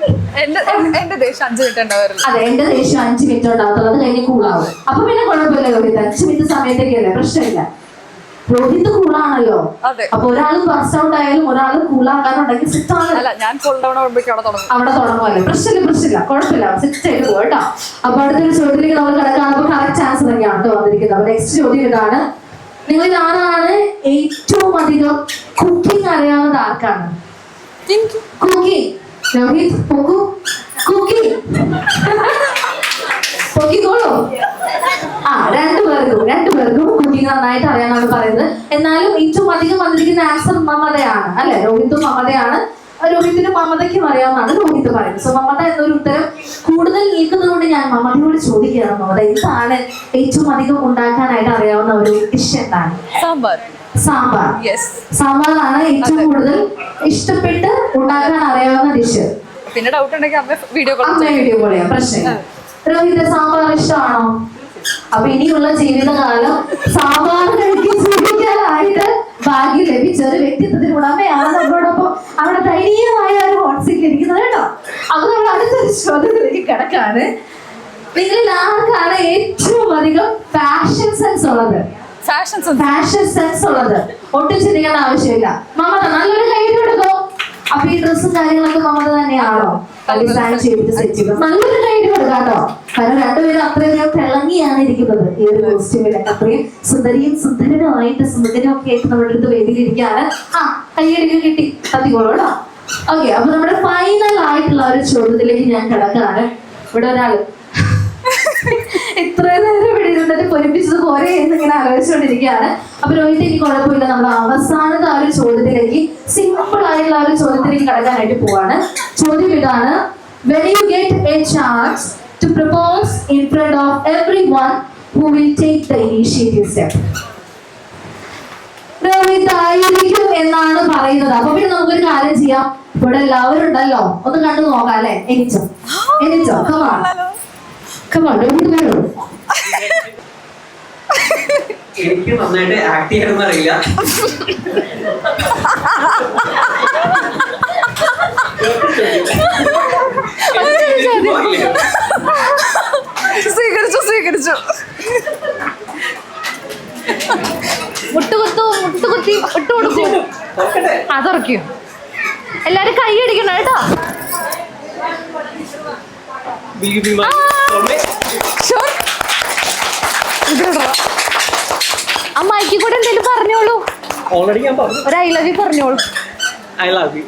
S7: എന്റെ ദേഷ്യം 5 മിനിറ്റ് ഉണ്ടാവാറില്ല.
S1: അതെ, എന്റെ ദേഷ്യം 5 മിനിറ്റ് ഉണ്ടാകത്തുള്ളൂ, അത് കഴിഞ്ഞ് കൂളാവും. അപ്പൊ പിന്നെ കുഴപ്പമില്ല രോഹിത്, 5 മിനിറ്റ് സമയത്തേക്കല്ലേ, പ്രശ്നമില്ല. രോഹിത് കൂളാണല്ലോ. അപ്പൊ ഒരാൾ ബസ് ഔട്ട് ആയാലും ഒരാൾ കൂളാക്കാനുണ്ടെങ്കിൽ സിറ്റാണ്.
S7: ഞാൻ
S1: അവിടെ തുടങ്ങുമല്ലേ, പ്രശ്നമില്ല, കുഴപ്പമില്ല, സിറ്റ് ചെയ്ത് പോയിട്ടോ. അപ്പൊ അടുത്തൊരു ചോദ്യത്തിലേക്ക് നമ്മൾ കിടക്കാൻ. അപ്പൊ കറക്റ്റ് ആൻസർ തന്നെയാണ് കേട്ടോ വന്നിരിക്കുന്നത്. അപ്പൊ നെക്സ്റ്റ് ചോദ്യം ഇതാണ്. നിങ്ങളിൽ ആരാണ് ഏറ്റവും അധികം കുക്കിംഗ് അറിയാവുന്നത്? ആർക്കാണ് കുക്കിംഗ്? രോഹിത് പൊക്കു, കുക്കിംഗ് പൊക്കിക്കോളൂ. രണ്ടുപേർക്കും കുക്കിംഗ് നന്നായിട്ട് അറിയാനാണ് പറയുന്നത്. എന്നാലും ഏറ്റവും അധികം വന്നിരിക്കുന്ന ആൻസർ മമതയാണ് അല്ലെ? രോഹിത്തും മമതയാണ്. രോഹിത്തിനും മമതയ്ക്കും അറിയാവുന്നതാണ് രോഹിത് പറയുന്നത്. സോ മമത എന്നൊരു ഉത്തരം കൂടുതൽ നിൽക്കുന്നത് കൊണ്ട് ഞാൻ മമതയോട് ചോദിക്കുകയാണ്. മമത, എന്താണ് ഏറ്റവും അധികം ഉണ്ടാക്കാനായിട്ട് അറിയാവുന്ന ഒരു ഡിഷ്? എന്താണ്? സാമ്പാർ. സാമ്പാറാണ് ഏറ്റവും കൂടുതൽ ഇഷ്ടപ്പെട്ട് ഉണ്ടാക്കാൻ അറിയാവുന്ന ഡിഷ്.
S7: പിന്നെ ഡൗട്ട് ഉണ്ടെങ്കിൽ അമ്മ വീഡിയോ
S1: കോൾ ചെയ്യാം, പ്രശ്നമില്ല. രോഹിത്, സാമ്പാർ ഇഷ്ടമാണോ? അപ്പൊ ഇനിയുള്ള ജീവിതകാലം സാമ്പാർ കഴിക്കാൻ ജീവിക്കാനായിട്ട് ഭാഗ്യം ലഭിച്ച ഒരു വ്യക്തിത്വത്തിന് ഉടമയാണ് നമ്മളോടൊപ്പം അവിടെ ധൈര്യമായ ഒരു ഹോട്ട്സീറ്റിൽ ഇരിക്കുന്നത് കേട്ടോ. അപ്പൊ നമ്മൾ അടുത്തൊരു ചോദ്യത്തിലേക്ക് കിടക്കാണ്. നിങ്ങളിൽ ആർക്കാണ് ഏറ്റവും അധികം ഫാഷൻ സെൻസ് ഉള്ളത്? ഒട്ടും ചിന്തിക്കേണ്ട ആവശ്യമില്ല. മമത, നല്ലൊരു കൈയ്യടി കൊടുക്കോ. അപ്പൊ ഈ ഡ്രസ്സും കാര്യങ്ങളൊക്കെ മമത തന്നെയാണോ ഡിസൈൻ ചെയ്തിട്ട് സെറ്റ് ചെയ്തത്? നല്ലൊരു കൈയ്യടി കൊടുക്കാട്ടോ. കാരണം രണ്ടുപേരും അത്രയധികം തിളങ്ങിയാണ് ഇരിക്കുന്നത് ഈ ഒരു കോസ്റ്റ്യൂമിലൊക്കെ. അത്രയും സുന്ദരനുമായിട്ട് സുന്ദരനൊക്കെ ആയിട്ട് നമ്മുടെ അടുത്ത് വേദിയിലിരിക്കുകയാണ്. കൈയ്യടിക്ക് കിട്ടി, തത്തിക്കോളൂ കേട്ടോ. ഓക്കെ, അപ്പൊ നമ്മുടെ ഫൈനൽ ആയിട്ടുള്ള ഒരു ചോദ്യത്തിലേക്ക് ഞാൻ കിടക്കാണ്. ഇവിടെ ഒരാള് ഇത്രയും നേരം ഇവിടെ ഇരുന്നിട്ട് പൊരിപ്പിച്ചത് പോരെ എന്നിങ്ങനെ ആലോചിച്ചുകൊണ്ടിരിക്കുകയാണ്. അപ്പൊ രോഹിത്, എനിക്ക് കുഴപ്പമില്ല, നമ്മൾ അവസാനത്തെ ആ ഒരു ചോദ്യത്തിലേക്ക്, സിമ്പിൾ ആയിട്ടുള്ള ആ ഒരു ചോദ്യത്തിലേക്ക് കടക്കാനായിട്ട് പോവാണ്. ചോദ്യം ഇതാണ്: when you get a chance to propose in front of everyone, who will take the initiative step? Rohit ആയിരിക്കും എന്നാണ് പറയുന്നത്. അപ്പൊ പിന്നെ നമുക്കൊരു കാര്യം ചെയ്യാം, ഇവിടെ എല്ലാവരും ഉണ്ടല്ലോ, ഒന്ന് കണ്ടു നോക്കാം അല്ലെ? എനിച്ചോ കമാൺ രോഹിത് വരൂ.
S3: എനിക്ക് നന്നായിട്ട് ആക്ട് ചെയ്യാനൊന്നും അറിയില്ല.
S7: സ്വീകരിച്ചു. മുട്ടുകുത്തി ഇട്ടുകൊടുക്കും. അതുറക്കും. എല്ലാരും കൈ അടിക്കണം കേട്ടോ. അമ്മായിക്ക് കൂടെ എന്തെങ്കിലും പറഞ്ഞോളൂ.
S3: ഓൾറെഡി ഞാൻ പറഞ്ഞു.
S7: ഒരു ഐ ലവ് യു പറഞ്ഞോളൂ.
S3: I love you.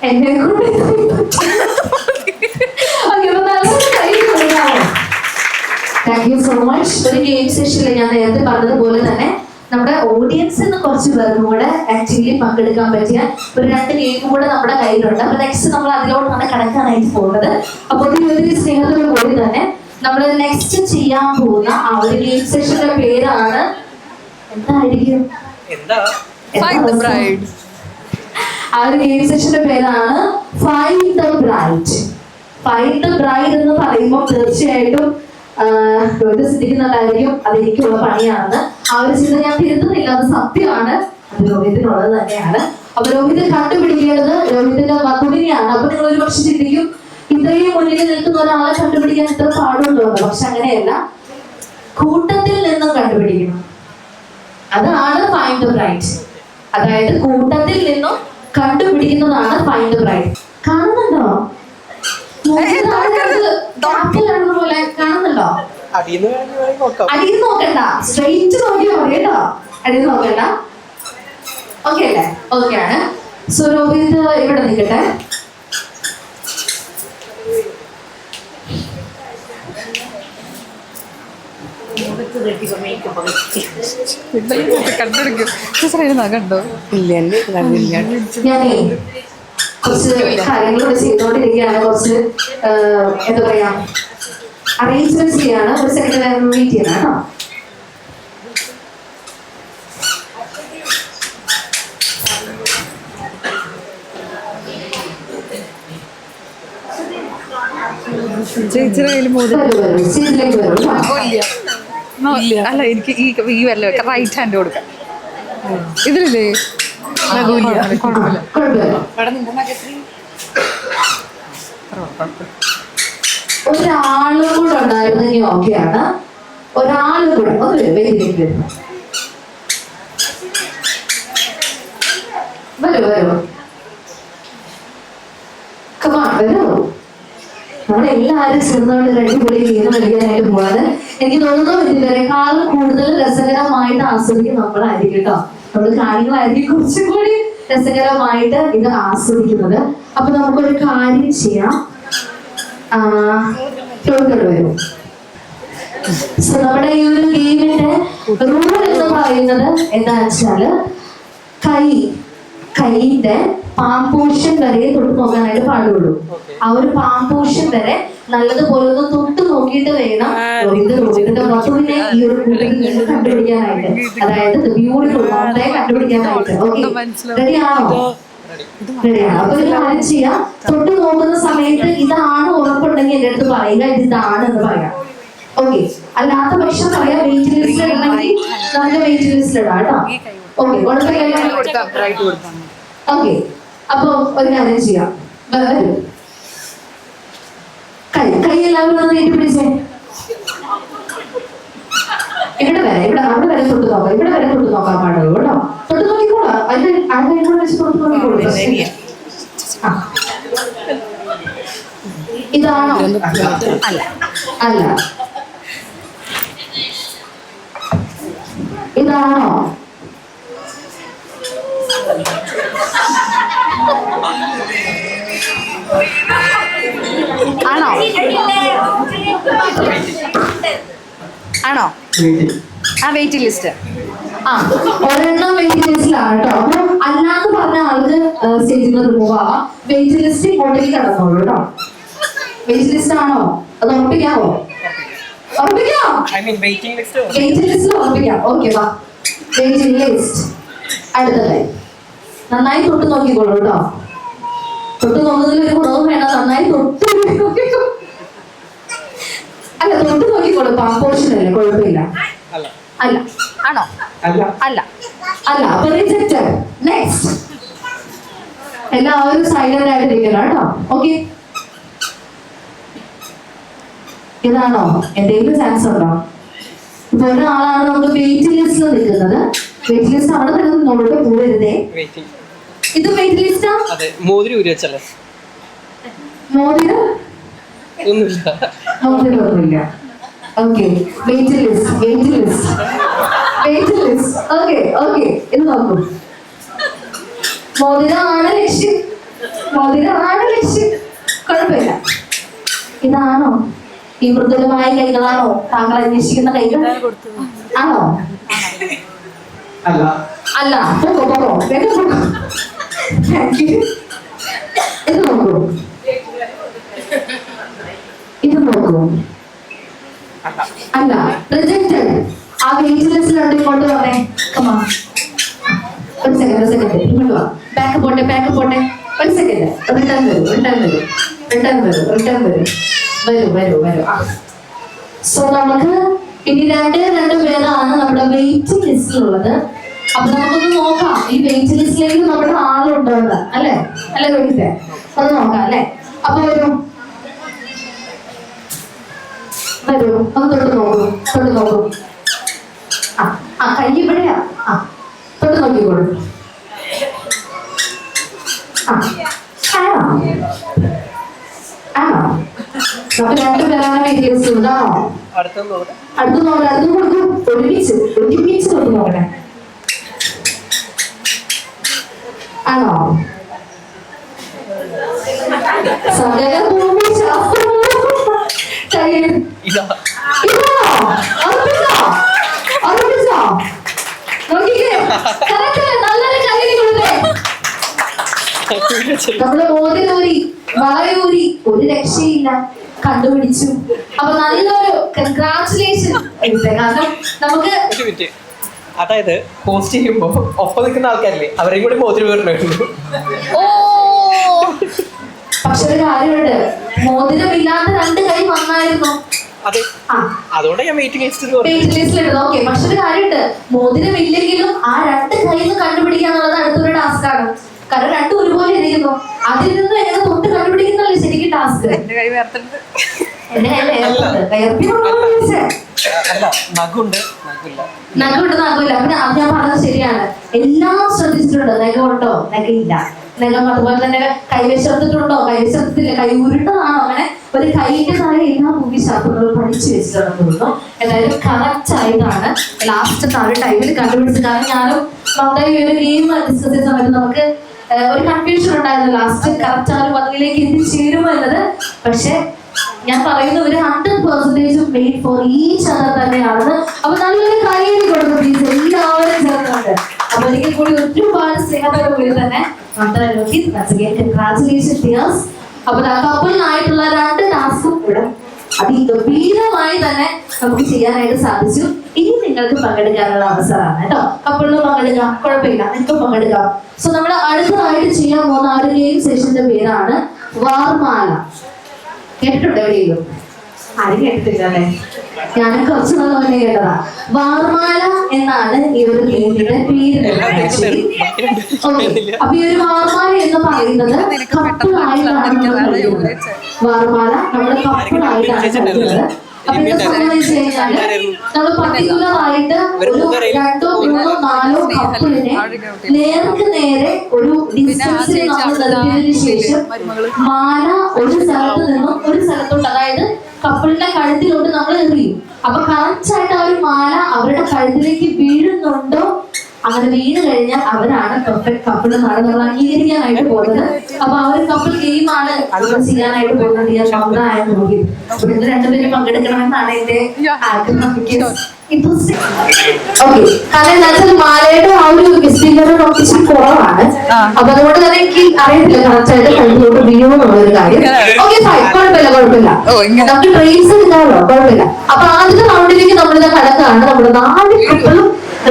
S1: എന്നെ കൂടെ താങ്ക് യു സോ മച്ച്. ഒരു ഗെയിം സെഷനിൽ ഞാൻ നേരത്തെ പറഞ്ഞതുപോലെ തന്നെ നമ്മുടെ ഓഡിയൻസിന് കുറച്ച് പേർക്കും കൂടെ ആക്റ്റീവ്ലി പങ്കെടുക്കാൻ പറ്റിയ ഒരു 2 ഗെയിമും കൂടെ നമ്മുടെ കയ്യിലുണ്ട്. അപ്പൊ നെക്സ്റ്റ് നമ്മൾ അതിലോട്ടാണ് കടക്കാനായിട്ട് പോകുന്നത്. അപ്പൊ ഒരു സ്നേഹത്തോടു കൂടി തന്നെ നമ്മൾ നെക്സ്റ്റ് ചെയ്യാൻ പോകുന്ന ആ ഒരു ഗെയിം സെഷന്റെ പേരാണ് എന്തായിരിക്കും? ആ ഒരു ഗെയിം സെഷന്റെ പേരാണ് find the bride. Find the bride എന്ന് പറയുമ്പോൾ തീർച്ചയായിട്ടും രോഹിത് ചിന്തിക്കുന്നുണ്ടായിരിക്കും അതെനിക്കുള്ള പണിയാണെന്ന്. ആ ഒരു ചിന്ത ഞാൻ തിരുത്തുന്നില്ല, അത് സത്യമാണ്, അത് രോഹിതിനുള്ളത് തന്നെയാണ്. അപ്പൊ രോഹിത് കണ്ടുപിടിക്കേണ്ടത് രോഹിതിന്റെ വധുവിനെയാണ്. അപ്പൊ നിങ്ങൾ ഒരു പക്ഷെ ചിന്തിക്കും, ഇത്രയും മുന്നിൽ നിൽക്കുന്ന ഒരാളെ കണ്ടുപിടിക്കാൻ ഇത്ര പാടുണ്ടോ എന്ന്. പക്ഷെ അങ്ങനെയല്ല, കൂട്ടത്തിൽ നിന്നും കണ്ടുപിടിക്കണം. അതാണ് ഫൈൻഡ് ദ ബ്രൈഡ്. അതായത് കൂട്ടത്തിൽ നിന്നും കണ്ടുപിടിക്കുന്നതാണ് ഫൈൻഡ് ദ ബ്രൈഡ്. കാണുന്നുണ്ടോ? പോലെ കാണുന്നുണ്ടോ? അടിയിൽ നോക്കണ്ട, സ്ട്രെയിറ്റ് നോക്കിയാ മതി കേട്ടോ, അടിയിൽ നോക്കണ്ട. ഓക്കെ അല്ലേ? ഓക്കെ ആണ്. സോ രോഹിത് ഇവിടെ നിൽക്കട്ടെ.
S7: കണ്ടോ?
S1: ഞാനേ കുറച്ച് കാര്യങ്ങളൊക്കെ ചെയ്തോണ്ടിരിക്കുകയാണ്. കുറച്ച് എന്താ പറയാ, അറേഞ്ച്മെന്റ്സ് ചെയ്യാണ്. ഒരു സെക്കൻഡ് മീറ്റ് ചെയ്യണം കേട്ടോ.
S7: അല്ല, എനിക്ക് ഈ വല്ല റൈറ്റ് ഹാൻഡ് കൊടുക്കാം. ഇതിലില്ലേ
S1: ഒരാളും കൂടെ ഉണ്ടായിരുന്നെങ്കിൽ ഓക്കെയാണ്. ഒരാളും കൂടെ ഒന്ന് വരൂ. നമ്മളെല്ലാരും ചേർന്നുകൊണ്ട് രണ്ടുപൊളി വീട് നൽകാനായിട്ട് പോവാണ്. എനിക്ക് തോന്നുന്നു ഇതിവരെക്കാളും കൂടുതൽ രസകരമായിട്ട് ആസ്വദിക്കും നമ്മളായിരിക്കും കേട്ടോ. നമ്മൾ കാര്യങ്ങളായിരിക്കും കുറച്ചും കൂടി രസകരമായിട്ട് ഇത് ആസ്വദിക്കുന്നത്. അപ്പൊ നമുക്കൊരു കാര്യം ചെയ്യാം. വരും. സോ നമ്മുടെ ഈ ഒരു ഗെയിമിന്റെ റൂൾ എന്ന് പറയുന്നത് എന്താണെന്ന് വെച്ചാല്, കൈയിന്റെ പാംപോഷൻ വരെ തൊട്ട് നോക്കാനായിട്ട് പാടുള്ളൂ. ആ ഒരു പാംപോഷൻ വരെ നല്ലതുപോലെ ഒന്ന് തൊട്ട് നോക്കിയിട്ട് വേണം രോഹിതിന്റെ വധുവിനെ ഈ ഒരു കൂട്ടിൽ കണ്ടുപിടിക്കാനായിട്ട്, അതായത് ബ്യൂട്ടിഫുൾ വളരെ കണ്ടുപിടിക്കാനായിട്ട്. ഓക്കെ, റെഡിയാണോ? റെഡിയാണ്. അപ്പൊ ഒരു കാര്യം ചെയ്യാം, തൊട്ട് നോക്കുന്ന സമയത്ത് ഇതാണ് ഉറപ്പുണ്ടെങ്കിൽ എന്റെ അടുത്ത് പറയുക, ഇതാണ് എന്ന് പറയാം. ഓക്കെ, അല്ലാത്ത പക്ഷം പറയാം വെയിറ്റ് ലിസ്റ്റ് ഇടണമെങ്കിൽ നമുക്ക് വെയിറ്റ് ലിസ്റ്റ് ഇടാം കേട്ടോ. Okay, okay. അപ്പൊ ഒരു കാര്യം ചെയ്യാം, കൈ എല്ലാവരും ഒന്ന് നീട്ടി പിടിച്ചേ. ഇവിടെ വരെ, ഇവിടെ അവിടെ വരെ തൊട്ട് നോക്കാം, ഇവിടെ വരെ തൊട്ട് നോക്കാൻ പാടുള്ളൂ കേട്ടോ. തൊട്ട് നോക്കിക്കോളാം, അതിന്റെ അതിനോട് വെച്ച് തൊട്ട് നോക്കിക്കോളൂ. ഇതാണോ? അല്ല, അല്ല. ഇതാണോ?
S7: ആണോ ആണോ ആ വെയിറ്റിംഗ് ലിസ്റ്റ്
S1: ആ ഒരെണ്ണം വെയിറ്റിംഗ് ലിസ്റ്റിലാണ് കേട്ടോ. അപ്പൊ അല്ലാന്ന് പറഞ്ഞ ആൾക്ക് സ്റ്റേജിൽ നിന്ന് റിമൂവ് ആവാം. വെയിറ്റിംഗ് ലിസ്റ്റ് ഇങ്ങോട്ടേക്ക് കടന്നോളൂ കേട്ടോ. വെയിറ്റിംഗ് ലിസ്റ്റ് ആണോ അത് ഉറപ്പിക്കാവോ? ഉറപ്പിക്കാം. വെയിറ്റിംഗ് ലിസ്റ്റ് ഉറപ്പിക്കാം. ഓക്കെ വാ വെയിറ്റിംഗ് ലിസ്റ്റ്. അടുത്തതായി നന്നായി തൊട്ട് നോക്കിക്കോളൂ കേട്ടോ. തൊട്ട് നോക്കുന്നതിൽ ഒരു ഗുണവും വേണം. നന്നായി തൊട്ട് നോക്കിക്കോ. അല്ല തൊട്ട് നോക്കിക്കോളൂ. പോർഷൻ അല്ലേ കുഴപ്പമില്ല. അല്ല
S7: ആണോ അല്ല
S1: അല്ല അപ്പൊ റിജക്റ്റഡ്. നെക്സ്റ്റ് എല്ലാവരും സൈലന്റ് ആയിട്ടിരിക്കണം കേട്ടോ. ഓക്കെ ഇതാണോ എന്തെങ്കിലും ചാൻസ് ഉണ്ടോ? ഇപ്പൊ ഒരാളാണ് നമുക്ക് വെയിറ്റിംഗ് ലിസ്റ്റിൽ നിൽക്കുന്നത്. വെയിറ്റിംഗ് ലിസ്റ്റ് അവിടെ തന്നെ നിന്നോട്ട് പോകരുതേ. ഇത് വെയിറ്റിംഗ് ലിസ്റ്റാ? മോതിരം ഒന്നുമില്ല. Okay waiting list. ഓക്കെ ഇത് നോക്കൂ. മോതിരമാണ് ലക്ഷ്യം. കുഴപ്പമില്ല. ഇതാണോ ഈ മൃദുലമായ കൈകളാണോ താങ്കൾ അന്വേഷിക്കുന്ന കൈകൾ? ആണോ? അല്ല പോകോ. ഇത് നോക്കൂ. അല്ല റിജക്റ്റഡ്. ആ വെയിറ്റ് ലിസ്റ്റിലുണ്ട്. ഇങ്ങോട്ട് വന്നേ. കമാ ഒരു സെക്കൻഡ് ഇങ്ങോട്ട് വാ. ബാക്ക് പോട്ടെ ഒരു സെക്കൻഡ്. റിട്ടേൺ വരൂ. സോ നമുക്ക് ഇനി രണ്ട് പേരാണ് നമ്മുടെ വെയിറ്റ് ലിസ്റ്റിലുള്ളത്. അപ്പൊ നമുക്കൊന്ന് നോക്കാം ഈ വെയിറ്റ് ലിസ്റ്റിലേക്ക് നമ്മുടെ ആളുണ്ടോ എന്ന്. അല്ലേ വെയിറ്റ് അത് നോക്കാം അല്ലേ. അപ്പൊ വരൂ ഒന്ന് തൊട്ട് നോക്കൂ. ആ കൈ ഇവിടെയാ. തൊട്ട് നോക്കിക്കോളൂ. ആണോ നമുക്ക് രണ്ടുപേരാണ് വെയിറ്റ് ലിസ്റ്റ് ഉള്ളതാണോ? അടുത്ത് കൊടുക്കും. ഒരുമിച്ച് തൊട്ട് നോക്കട്ടെ. ആണോ? സകല ഭൂമി ശാസ്ത്രം നമ്മള് മോതിരൂരി വളയൂരി ഒരു രക്ഷയില്ല കണ്ടുപിടിച്ചു. അപ്പൊ നല്ലൊരു കൺഗ്രാറ്റുലേഷൻ. കാരണം നമുക്ക്
S3: അതായത് പോസ്റ്റ് ചെയ്യുമ്പോ ഒപ്പം നിൽക്കുന്ന ആൾക്കാരില്ലേ അവരെയും കൂടി മോതിരം വീരണമായിരുന്നു.
S1: പക്ഷെ ഒരു കാര്യമുണ്ട്, മോതിരമില്ലാത്ത രണ്ട് കൈ വന്നായിരുന്നു.
S3: അതുകൊണ്ട് ഞാൻ വെയിറ്റിംഗ്
S1: ലിസ്റ്റിലിടുന്നത്. ഓക്കെ പക്ഷെ ഒരു കാര്യമുണ്ട്, മോതിരമില്ലെങ്കിലും ആ രണ്ട് കൈന്ന് കണ്ടുപിടിക്കുക എന്നുള്ളത് അടുത്തൊരു ടാസ്ക് ആണ്. കാരണം രണ്ടും ഒരുപോലെ ഇരിക്കുന്നു. അതിൽ നിന്ന് എങ്ങനെ തൊട്ട് കണ്ടുപിടിക്കുന്നല്ലേ ശരിക്കും ടാസ്ക്. നഖമില്ല. പിന്നെ ഞാൻ പറഞ്ഞത് ശരിയാണ്. എല്ലാം ശ്രദ്ധിച്ചിട്ടുണ്ട്. നഖമുണ്ടോ? നഖമില്ല. നഖം അതുപോലെ തന്നെ കൈവശത്തിട്ടുണ്ടോ? കൈവശത്തില്ല. കൈ ഉരുട്ടതാണോ? അങ്ങനെ ഒരു കൈന്റെ താഴെ എല്ലാ ഭൂമിശാസ്ത്രങ്ങളും പഠിച്ചു വെച്ചിട്ടുണ്ടെന്ന് തോന്നുന്നു. എന്തായാലും കറക്റ്റ് ആയിട്ടാണ് ലാസ്റ്റ് താഴെ ടൈമിൽ കണ്ടുപിടിച്ചത്. കാരണം ഞാനും നമ്മുടെ ഈ ഒരു ഗെയിം ഡിസ്കസ് ചെയ്യുന്ന സമയത്ത് നമുക്ക് ഒരു കൺഫ്യൂഷൻ ഉണ്ടായിരുന്നു. ലാസ്റ്റ് കറക്റ്റ് ആ ഒരു പദവിയിലേക്ക് എത്തിച്ചേരുമോ എന്നത്. പക്ഷെ ഞാൻ പറയുന്നത് ഒരു 100% മെയ്ഡ് ഫോർ ഈച്ച് അതർ തന്നെയാണെന്ന്. അപ്പൊ നല്ലൊരു കൈയ്യടി കൊടുക്കും പ്ലീസ് എല്ലാവരും ചേർന്നുണ്ട്. അപ്പൊ ഒരിക്കൽ കൂടി ഒരുപാട് സ്നേഹത്തോടു കൂടി തന്നെ കൺഗ്രാറ്റുലേഷൻ ഡിയേഴ്സ്. അപ്പൊ കപ്പിളിനായിട്ടുള്ള രണ്ട് ടാസ്കും കൂടെ അതിഗംഭീരമായി തന്നെ നമുക്ക് ചെയ്യാനായിട്ട് സാധിച്ചു. ഇനി നിങ്ങൾക്ക് പങ്കെടുക്കാനുള്ള അവസരമാണ് കേട്ടോ. കപ്പിളിന് പങ്കെടുക്കാം, കുഴപ്പമില്ല, നിങ്ങൾക്ക് പങ്കെടുക്കാം. സോ നമ്മൾ അടുത്തതായിട്ട് ചെയ്യാൻ പോകുന്ന ആ ഒരു ഗെയിം സെഷന്റെ പേരാണ് വാർമാല. കേട്ടിട്ടുണ്ടോ എവിടെയെങ്കിലും? ആരും കേട്ടിട്ടില്ല അല്ലേ? ഞാൻ കുറച്ച് നാൾ മുന്നേ കേട്ടതാ. വാർമാല എന്നാണ് ഈ ഒരു ഗെയിമിന്റെ പേര്. അപ്പൊ ഈ ഒരു വാർമാല എന്ന് പറയുന്നത് കപ്പിളായിട്ടാണ്. വാർമാല നമ്മൾ കപ്പിളായിട്ടാണ് കളിക്കുന്നത്. അപ്പൊ എന്താ സംബന്ധിച്ച് കഴിഞ്ഞാല് നമ്മൾ പർട്ടിക്കുലർ ആയിട്ട് ഒരു 2, 3, 4 കപ്പിളിനെ നേർക്ക് നേരെ ഒരു ഡിസ്റ്റൻസിൽ നമ്മൾ നിർത്തിയതിനു ശേഷം മാല ഒരു സ്ഥലത്ത് നിന്നും ഒരു സ്ഥലത്തോട്ട്, അതായത് കപ്പിളിന്റെ കഴുത്തിലോട്ട് നമ്മൾ എറിയും. അപ്പൊ കറക്റ്റ് ആയിട്ട് ആ ഒരു മാല അവരുടെ കഴുത്തിലേക്ക് വീഴുന്നുണ്ടോ അങ്ങനെ വീണ് കഴിഞ്ഞാൽ അവരാണ് പെർഫെക്റ്റ് കപ്പിൾ എന്നാണ് നമ്മൾ അംഗീകരിക്കാനായിട്ട് പോകുന്നത്. അപ്പൊ ആ ഒരു കപ്പിൾ ഗെയിമാണ് നമ്മൾ ചെയ്യാനായിട്ട് പോകുന്നത്. ഈ സമുദായ രോഗി നിങ്ങൾ രണ്ടുപേരും പങ്കെടുക്കണമെന്നാണ് എന്റെ ആഗ്രഹം. ഓക്കെ, കാരണം എന്താ വെച്ചാൽ മാലയുടെ ആ ഒരു വിസ്തീർണം കുറച്ച് കുറവാണ്. അപ്പൊ അതുകൊണ്ട് തന്നെ എനിക്ക് അറിയത്തില്ല കറക്റ്റായിട്ട് കണ്ടിലോട്ട് വീഴുമെന്നുള്ള ഒരു കാര്യം. ഓക്കെ ഫൈൻ, കുഴപ്പമില്ല. നമുക്ക് ട്രെയിൻസ് എടുക്കാമല്ലോ, കുഴപ്പമില്ല. അപ്പൊ ആദ്യത്തെ റൗണ്ടിലേക്ക് നമ്മളിത് കടക്കാണ്. നമ്മുടെ 4 കപ്പിളും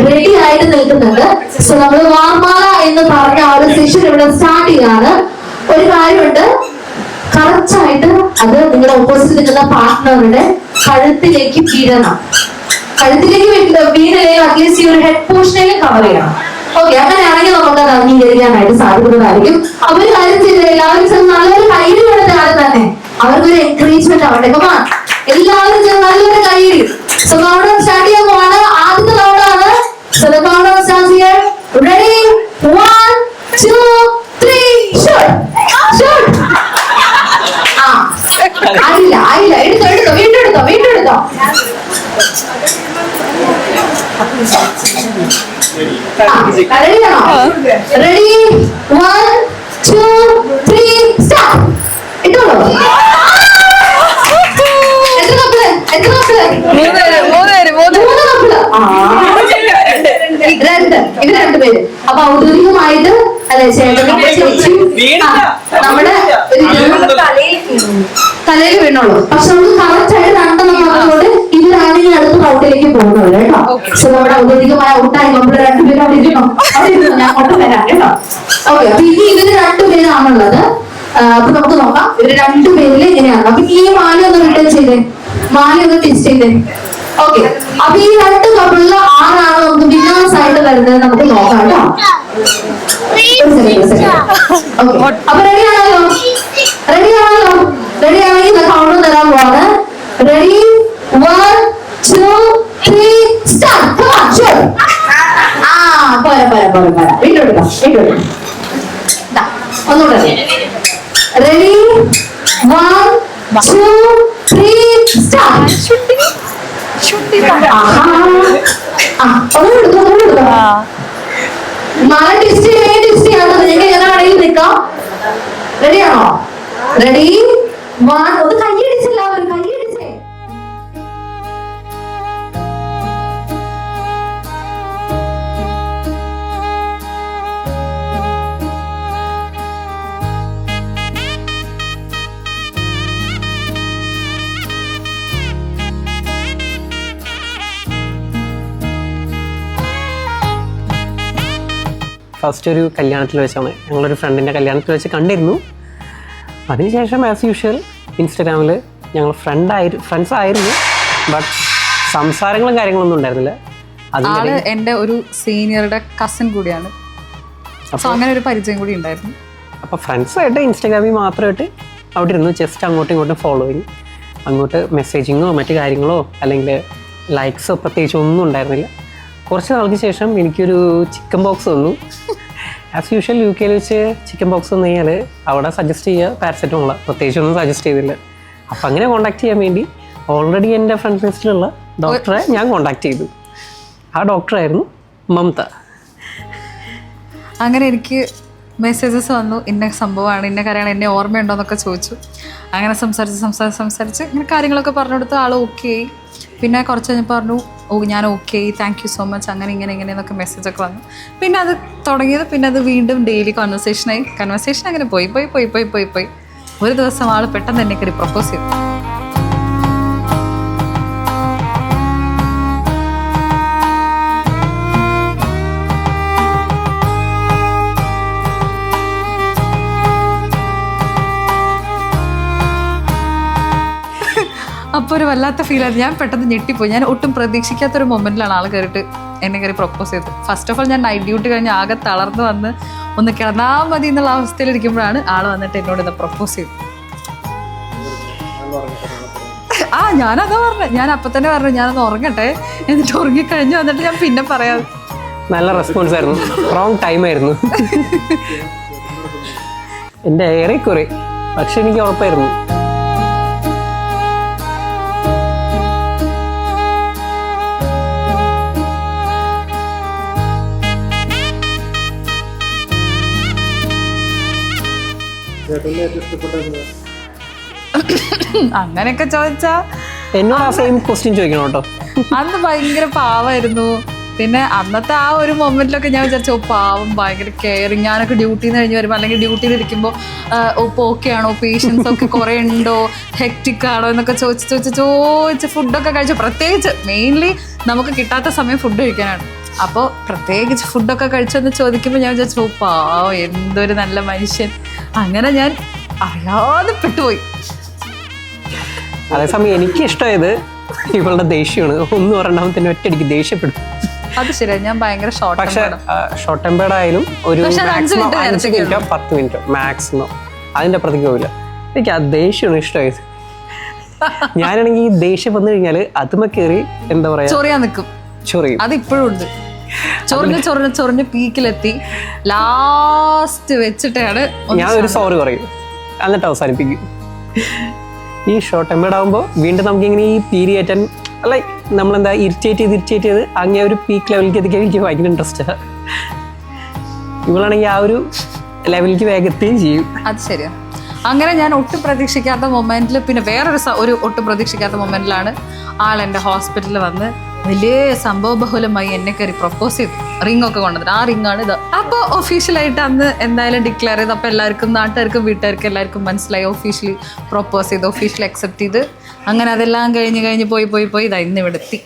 S1: റെഡി ആയിട്ട് നിൽക്കുന്നുണ്ട്. സോ നമ്മൾ വാർമാല എന്ന് പറഞ്ഞ ആ ഒരു സെഷൻ ഇവിടെ സ്റ്റാർട്ട് ചെയ്യാണ്. ഒരു കാര്യമുണ്ട്, കറക്റ്റായിട്ട് അത് നിങ്ങളുടെ ഓപ്പോസിറ്റ് നിൽക്കുന്ന പാർട്ട്ണറുടെ കഴുത്തിലേക്ക് വീഴണം. കഴുത്തിലേക്ക് വീണില്ലെങ്കിൽ അറ്റ്ലീസ്റ്റ് ഈ ഒരു ഹെഡ് പോർഷനെങ്കിലും കവർ ചെയ്യണം. ഓക്കെ, അങ്ങനെയാണെങ്കിൽ നമുക്ക് അത് അംഗീകരിക്കാനായിട്ട് സാധിക്കുന്നതായിരിക്കും. അപ്പൊ ഒരു കാര്യം ചെയ്ത് എല്ലാവരും നല്ലൊരു കൈയ്യടി കൊടുത്ത ആൾ തന്നെ അവർക്കൊരു എൻകറേജ്മെന്റ് ആവട്ടെ. എല്ലാവരും നല്ലൊരു കൈയ്യടി. സോ കൗണ്ട് സ്റ്റാർട്ട് ചെയ്യാൻ പോവാണ്. ആദ്യത്തെ റൗണ്ടാണ്. So the count starts here. Ready 1 2 3 shoot. ആയില്ല എടുത്തോ വീണ്ടെടുത്തോ. റെഡിയാണോ? Ready 1 2 3 start. ഇട്ടോളൂ. എത്ര കപ്പിള്? 3 കപ്പിള്. ഇവര് 2 പേര്. അപ്പൊ ഔദ്യോഗികമായിട്ട് അല്ലെ ചേട്ടനും ചേച്ചിയും നമ്മുടെ തലയിൽ വീണുള്ളൂ. പക്ഷെ നമുക്ക് കറക്റ്റ് ആയിട്ട് രണ്ടെണ്ണം പറഞ്ഞുകൊണ്ട് ഇവരാണ് ഈ അടുത്ത റൗണ്ടിലേക്ക് പോകുന്നത് കേട്ടോ. പക്ഷെ നമ്മുടെ ഔദ്യോഗികമായ ഔട്ടായി നമ്മൾ 2 പേരും അവിടെ ഇരിക്കണം. ഞാൻ അങ്ങോട്ട് വരാം കേട്ടോ. ഓക്കെ, അപ്പൊ ഇനി ഇവര് 2 പേരാണുള്ളത്. അപ്പൊ നമുക്ക് നോക്കാം ഇവര് 2 പേരിൽ എങ്ങനെയാണ്. അപ്പൊ ഈ മാല ഒന്ന് റിട്ടേൺ ചെയ്തേ, മാല ഒന്ന് ടെസ്റ്റ് ചെയ്തേ. ഓക്കെ, അപ്പൊ ഈ 2 കപ്പിളിൽ ആരാണ് നമുക്ക് വിന്നേഴ്സ് ആയിട്ട് വരുന്നത് നമുക്ക് നോക്കാം കേട്ടോ. അപ്പൊ റെഡിയാണല്ലോ? റെഡിയാണെങ്കിൽ കൗണ്ട് തരാൻ പോവാണ്. Ready 1 2 3 start. പോരാ വീണ്ടെടുക്കാം. ഒന്നുകൂടെ റെഡി 1 2 3 സ്റ്റാർട്ട്. ഒന്നുകൂടെ മാല ടെസ്റ്റ് ചെയ്യാതെ നിങ്ങൾക്ക് എങ്ങനെ വേണമെങ്കിൽ നിൽക്കാം. റെഡിയാണോ? റെഡി 1 ഒന്ന് കൈയടിച്ചില്ല, ഒരു കൈയടിച്ചേ.
S3: ഫസ്റ്റ് ഒരു കല്യാണത്തിൽ വെച്ചാണ്, ഞങ്ങളൊരു ഫ്രണ്ടിൻ്റെ കല്യാണത്തിൽ വെച്ച് കണ്ടിരുന്നു. അതിനുശേഷം ആസ് യൂഷ്വൽ ഇൻസ്റ്റഗ്രാമിൽ ഞങ്ങൾ ഫ്രണ്ട്സ് ആയിരുന്നു. ബട്ട് സംസാരങ്ങളും കാര്യങ്ങളൊന്നും ഉണ്ടായിരുന്നില്ല.
S7: ആള് എൻ്റെ ഒരു സീനിയറുടെ കസിൻ കൂടിയാണ്. സോ അങ്ങനെ ഒരു പരിചയം കൂടി ഉണ്ടായിരുന്നു.
S3: അപ്പോൾ ഫ്രണ്ട്സായിട്ട് ഇൻസ്റ്റാഗ്രാമിൽ മാത്രമായിട്ട് അവിടെ ഇരുന്നു. ജസ്റ്റ് അങ്ങോട്ടും ഇങ്ങോട്ടും ഫോളോയിങ്, അങ്ങോട്ട് മെസ്സേജിങ്ങോ മറ്റു കാര്യങ്ങളോ അല്ലെങ്കിൽ ലൈക്സോ പ്രത്യേകിച്ച് ഒന്നും ഉണ്ടായിരുന്നില്ല. കുറച്ച് നാൾക്ക് ശേഷം എനിക്കൊരു ചിക്കൻ ബോക്സ് വന്നു. ആസ് യൂഷ്വൽ UK വെച്ച് ചിക്കൻ ബോക്സ് വന്നു കഴിഞ്ഞാൽ അവിടെ സജസ്റ്റ് ചെയ്യുക പാരസെറ്റമോളാണ്, പ്രത്യേകിച്ചൊന്നും സജസ്റ്റ് ചെയ്തില്ല. അപ്പം അങ്ങനെ കോൺടാക്ട് ചെയ്യാൻ വേണ്ടി ഓൾറെഡി എൻ്റെ ഫ്രണ്ട് ലിസ്റ്റിലുള്ള ഡോക്ടറെ ഞാൻ കോൺടാക്ട് ചെയ്തു. ആ ഡോക്ടറായിരുന്നു മമത.
S7: അങ്ങനെ എനിക്ക് മെസ്സേജസ് വന്നു, ഇന്ന സംഭവമാണ്, ഇന്ന കാര്യങ്ങൾ എന്നെ ഓർമ്മയുണ്ടോ എന്നൊക്കെ ചോദിച്ചു. അങ്ങനെ സംസാരിച്ച് ഇങ്ങനെ കാര്യങ്ങളൊക്കെ പറഞ്ഞു കൊടുത്ത് ആൾ ഓക്കെ ആയി. പിന്നെ കുറച്ച് കഴിഞ്ഞപ്പോൾ പറഞ്ഞു ഞാൻ okay, thank you so much, അങ്ങനെ ഇങ്ങനെയെന്നൊക്കെ മെസ്സേജൊക്കെ വന്നു. പിന്നെ അത് തുടങ്ങിയത്, പിന്നെ അത് വീണ്ടും ഡെയിലി കൺവെർസേഷൻ അങ്ങനെ പോയി. ഒരു ദിവസം ആൾ പെട്ടെന്ന് എന്നെ കയറി പ്രപ്പോസ് ചെയ്തു. അപ്പോൾ ഒരു വല്ലാത്ത ഫീലായിരുന്നു. ഞാൻ പെട്ടെന്ന് ഞെട്ടിപ്പോയി. ഞാൻ ഒട്ടും പ്രതീക്ഷിക്കാത്തൊരു മൊമെൻറ്റിലാണ് ആൾ കയറിയിട്ട് എന്നെ കയറി പ്രപ്പോസ് ചെയ്തത്. ഫസ്റ്റ് ഓഫ് ഓൾ ഞാൻ നൈറ്റ് ഡ്യൂട്ടി കഴിഞ്ഞ് ആകെ തളർന്ന് വന്ന് ഒന്ന് കിടന്നാൽ മതി എന്നുള്ള അവസ്ഥയിലിരിക്കുമ്പോഴാണ് ആൾ വന്നിട്ട് എന്നോട് ഇത് പ്രപ്പോസ് ചെയ്തത്. ഞാനതാ പറഞ്ഞു. ഞാൻ അപ്പം തന്നെ പറഞ്ഞു ഞാനൊന്ന് ഉറങ്ങട്ടെ, എന്നിട്ട് ഉറങ്ങിക്കഴിഞ്ഞ് വന്നിട്ട് ഞാൻ പിന്നെ പറയാം.
S3: നല്ല റെസ്പോൺസ് ആയിരുന്നു. റോങ് ടൈം ആയിരുന്നു എൻ്റെ ഏറെക്കുറെ, പക്ഷെ എനിക്ക് ഉറപ്പായിരുന്നു.
S7: അങ്ങനെയൊക്കെ ചോദിച്ചാ
S3: എന്നോട് ആ സെയിം ക്വസ്റ്റ്യൻ ചോദിക്കണം കേട്ടോ.
S7: അന്ന് ഭയങ്കര പാവമായിരുന്നു. പിന്നെ അന്നത്തെ ആ ഒരു മൊമെന്റിലൊക്കെ ഞാൻ വിചാരിച്ചു പാവം, ഭയങ്കര കെയറിങ്. ഞാനൊക്കെ ഡ്യൂട്ടിയിൽ നിന്ന് കഴിഞ്ഞ് വരുമ്പോൾ അല്ലെങ്കിൽ ഡ്യൂട്ടിയിൽ ഇരിക്കുമ്പോൾ ഇപ്പോൾ ഓക്കെ ആണോ, പേഷ്യൻസ് ഒക്കെ കുറേ ഉണ്ടോ, ഹെക്റ്റിക് ആണോ എന്നൊക്കെ ചോദിച്ച് ഫുഡൊക്കെ കഴിച്ചു. പ്രത്യേകിച്ച് മെയിൻലി നമുക്ക് കിട്ടാത്ത സമയം ഫുഡ് കഴിക്കാനാണ്. അപ്പോൾ പ്രത്യേകിച്ച് ഫുഡൊക്കെ കഴിച്ചെന്ന് ചോദിക്കുമ്പോൾ ഞാൻ വിചാരിച്ചു പാവം, എന്തൊരു നല്ല മനുഷ്യൻ. അങ്ങനെ ഞാൻ അറിയാതെ പെട്ടുപോയി.
S3: അതേസമയം എനിക്ക് ഇഷ്ടമായത് ഇവളുടെ ദേഷ്യമാണ്. ഒന്നും രണ്ടാമത്തെ ഒറ്റയടിക്ക് ദേഷ്യപ്പെടും.
S7: അത് ശരിയാണ്, ഞാൻ ഭയങ്കര
S3: പക്ഷെ ഷോർട്ട് ടെമ്പേർഡ് ആയാലും ഒരു മാക്സിമം 5 മിനിറ്റോ 10 മിനിറ്റോ മാക്സിമം, അതിൻ്റെ അപ്പുറത്തേക്ക് പോവില്ല. എനിക്ക് ആ ദേഷ്യമാണ് ഇഷ്ടമായത്. ഞാനാണെങ്കിൽ ഈ ദേഷ്യം വന്നു കഴിഞ്ഞാൽ അതുമ്മ കയറി എന്താ പറയാ
S7: ചൊറിയാൻ നിൽക്കും.
S3: ചൊറിയും.
S7: അത് ഇപ്പോഴും ഉണ്ട്. ചൊറിഞ്ഞ് പീക്കിലെത്തി ലാസ്റ്റ് വെച്ചിട്ടാണ്
S3: ഞാൻ ഒരു സോറി പറയും, എന്നിട്ട് അവസാനിപ്പിക്കും. ഈ ഷോർട്ട് ടെമ്പേർഡ് ആകുമ്പോൾ വീണ്ടും നമുക്കിങ്ങനെ ഈ പീരിയറ്റൻ ലൈക്ക് നമ്മളെന്താ ഇറിറ്റേറ്റ് ചെയ്ത് അങ്ങനെ ഒരു പീക്ക് ലെവലിലേക്ക് എത്തിക്കാൻ എനിക്ക് ഭയങ്കര ഇൻട്രസ്റ്റാണ്. ഇവളാണെങ്കിൽ ആ ഒരു ലെവലിലേക്ക് വേഗം എത്തുകയും ചെയ്യും.
S7: അത് ശരിയാണ്. അങ്ങനെ ഞാൻ ഒട്ടും പ്രതീക്ഷിക്കാത്ത മൊമെന്റിൽ, പിന്നെ വേറൊരു ഒട്ടും പ്രതീക്ഷിക്കാത്ത മൊമെന്റിലാണ് ആളെൻ്റെ ഹോസ്പിറ്റലിൽ വന്ന് വലിയ സംഭവബഹുലമായി എന്നെ കയറി പ്രൊപ്പോസ് ചെയ്തു. റിങ്ങൊക്കെ കൊണ്ടുവന്നിട്ട്, ആ റിങ്ങാണ് ഇത്. അപ്പോൾ ഒഫീഷ്യലായിട്ട് അന്ന് എന്തായാലും ഡിക്ലെയർ ചെയ്തു. അപ്പോൾ എല്ലാവർക്കും, നാട്ടുകാർക്കും വീട്ടുകാർക്കും എല്ലാവർക്കും മനസ്സിലായി. ഒഫീഷ്യലി പ്രൊപ്പോസ് ചെയ്ത്, ഒഫീഷ്യലി അക്സെപ്റ്റ് ചെയ്ത്. അങ്ങനെ അതെല്ലാം കഴിഞ്ഞ് പോയി ഇതാ ഇന്ന് ഇവിടെ എത്തി.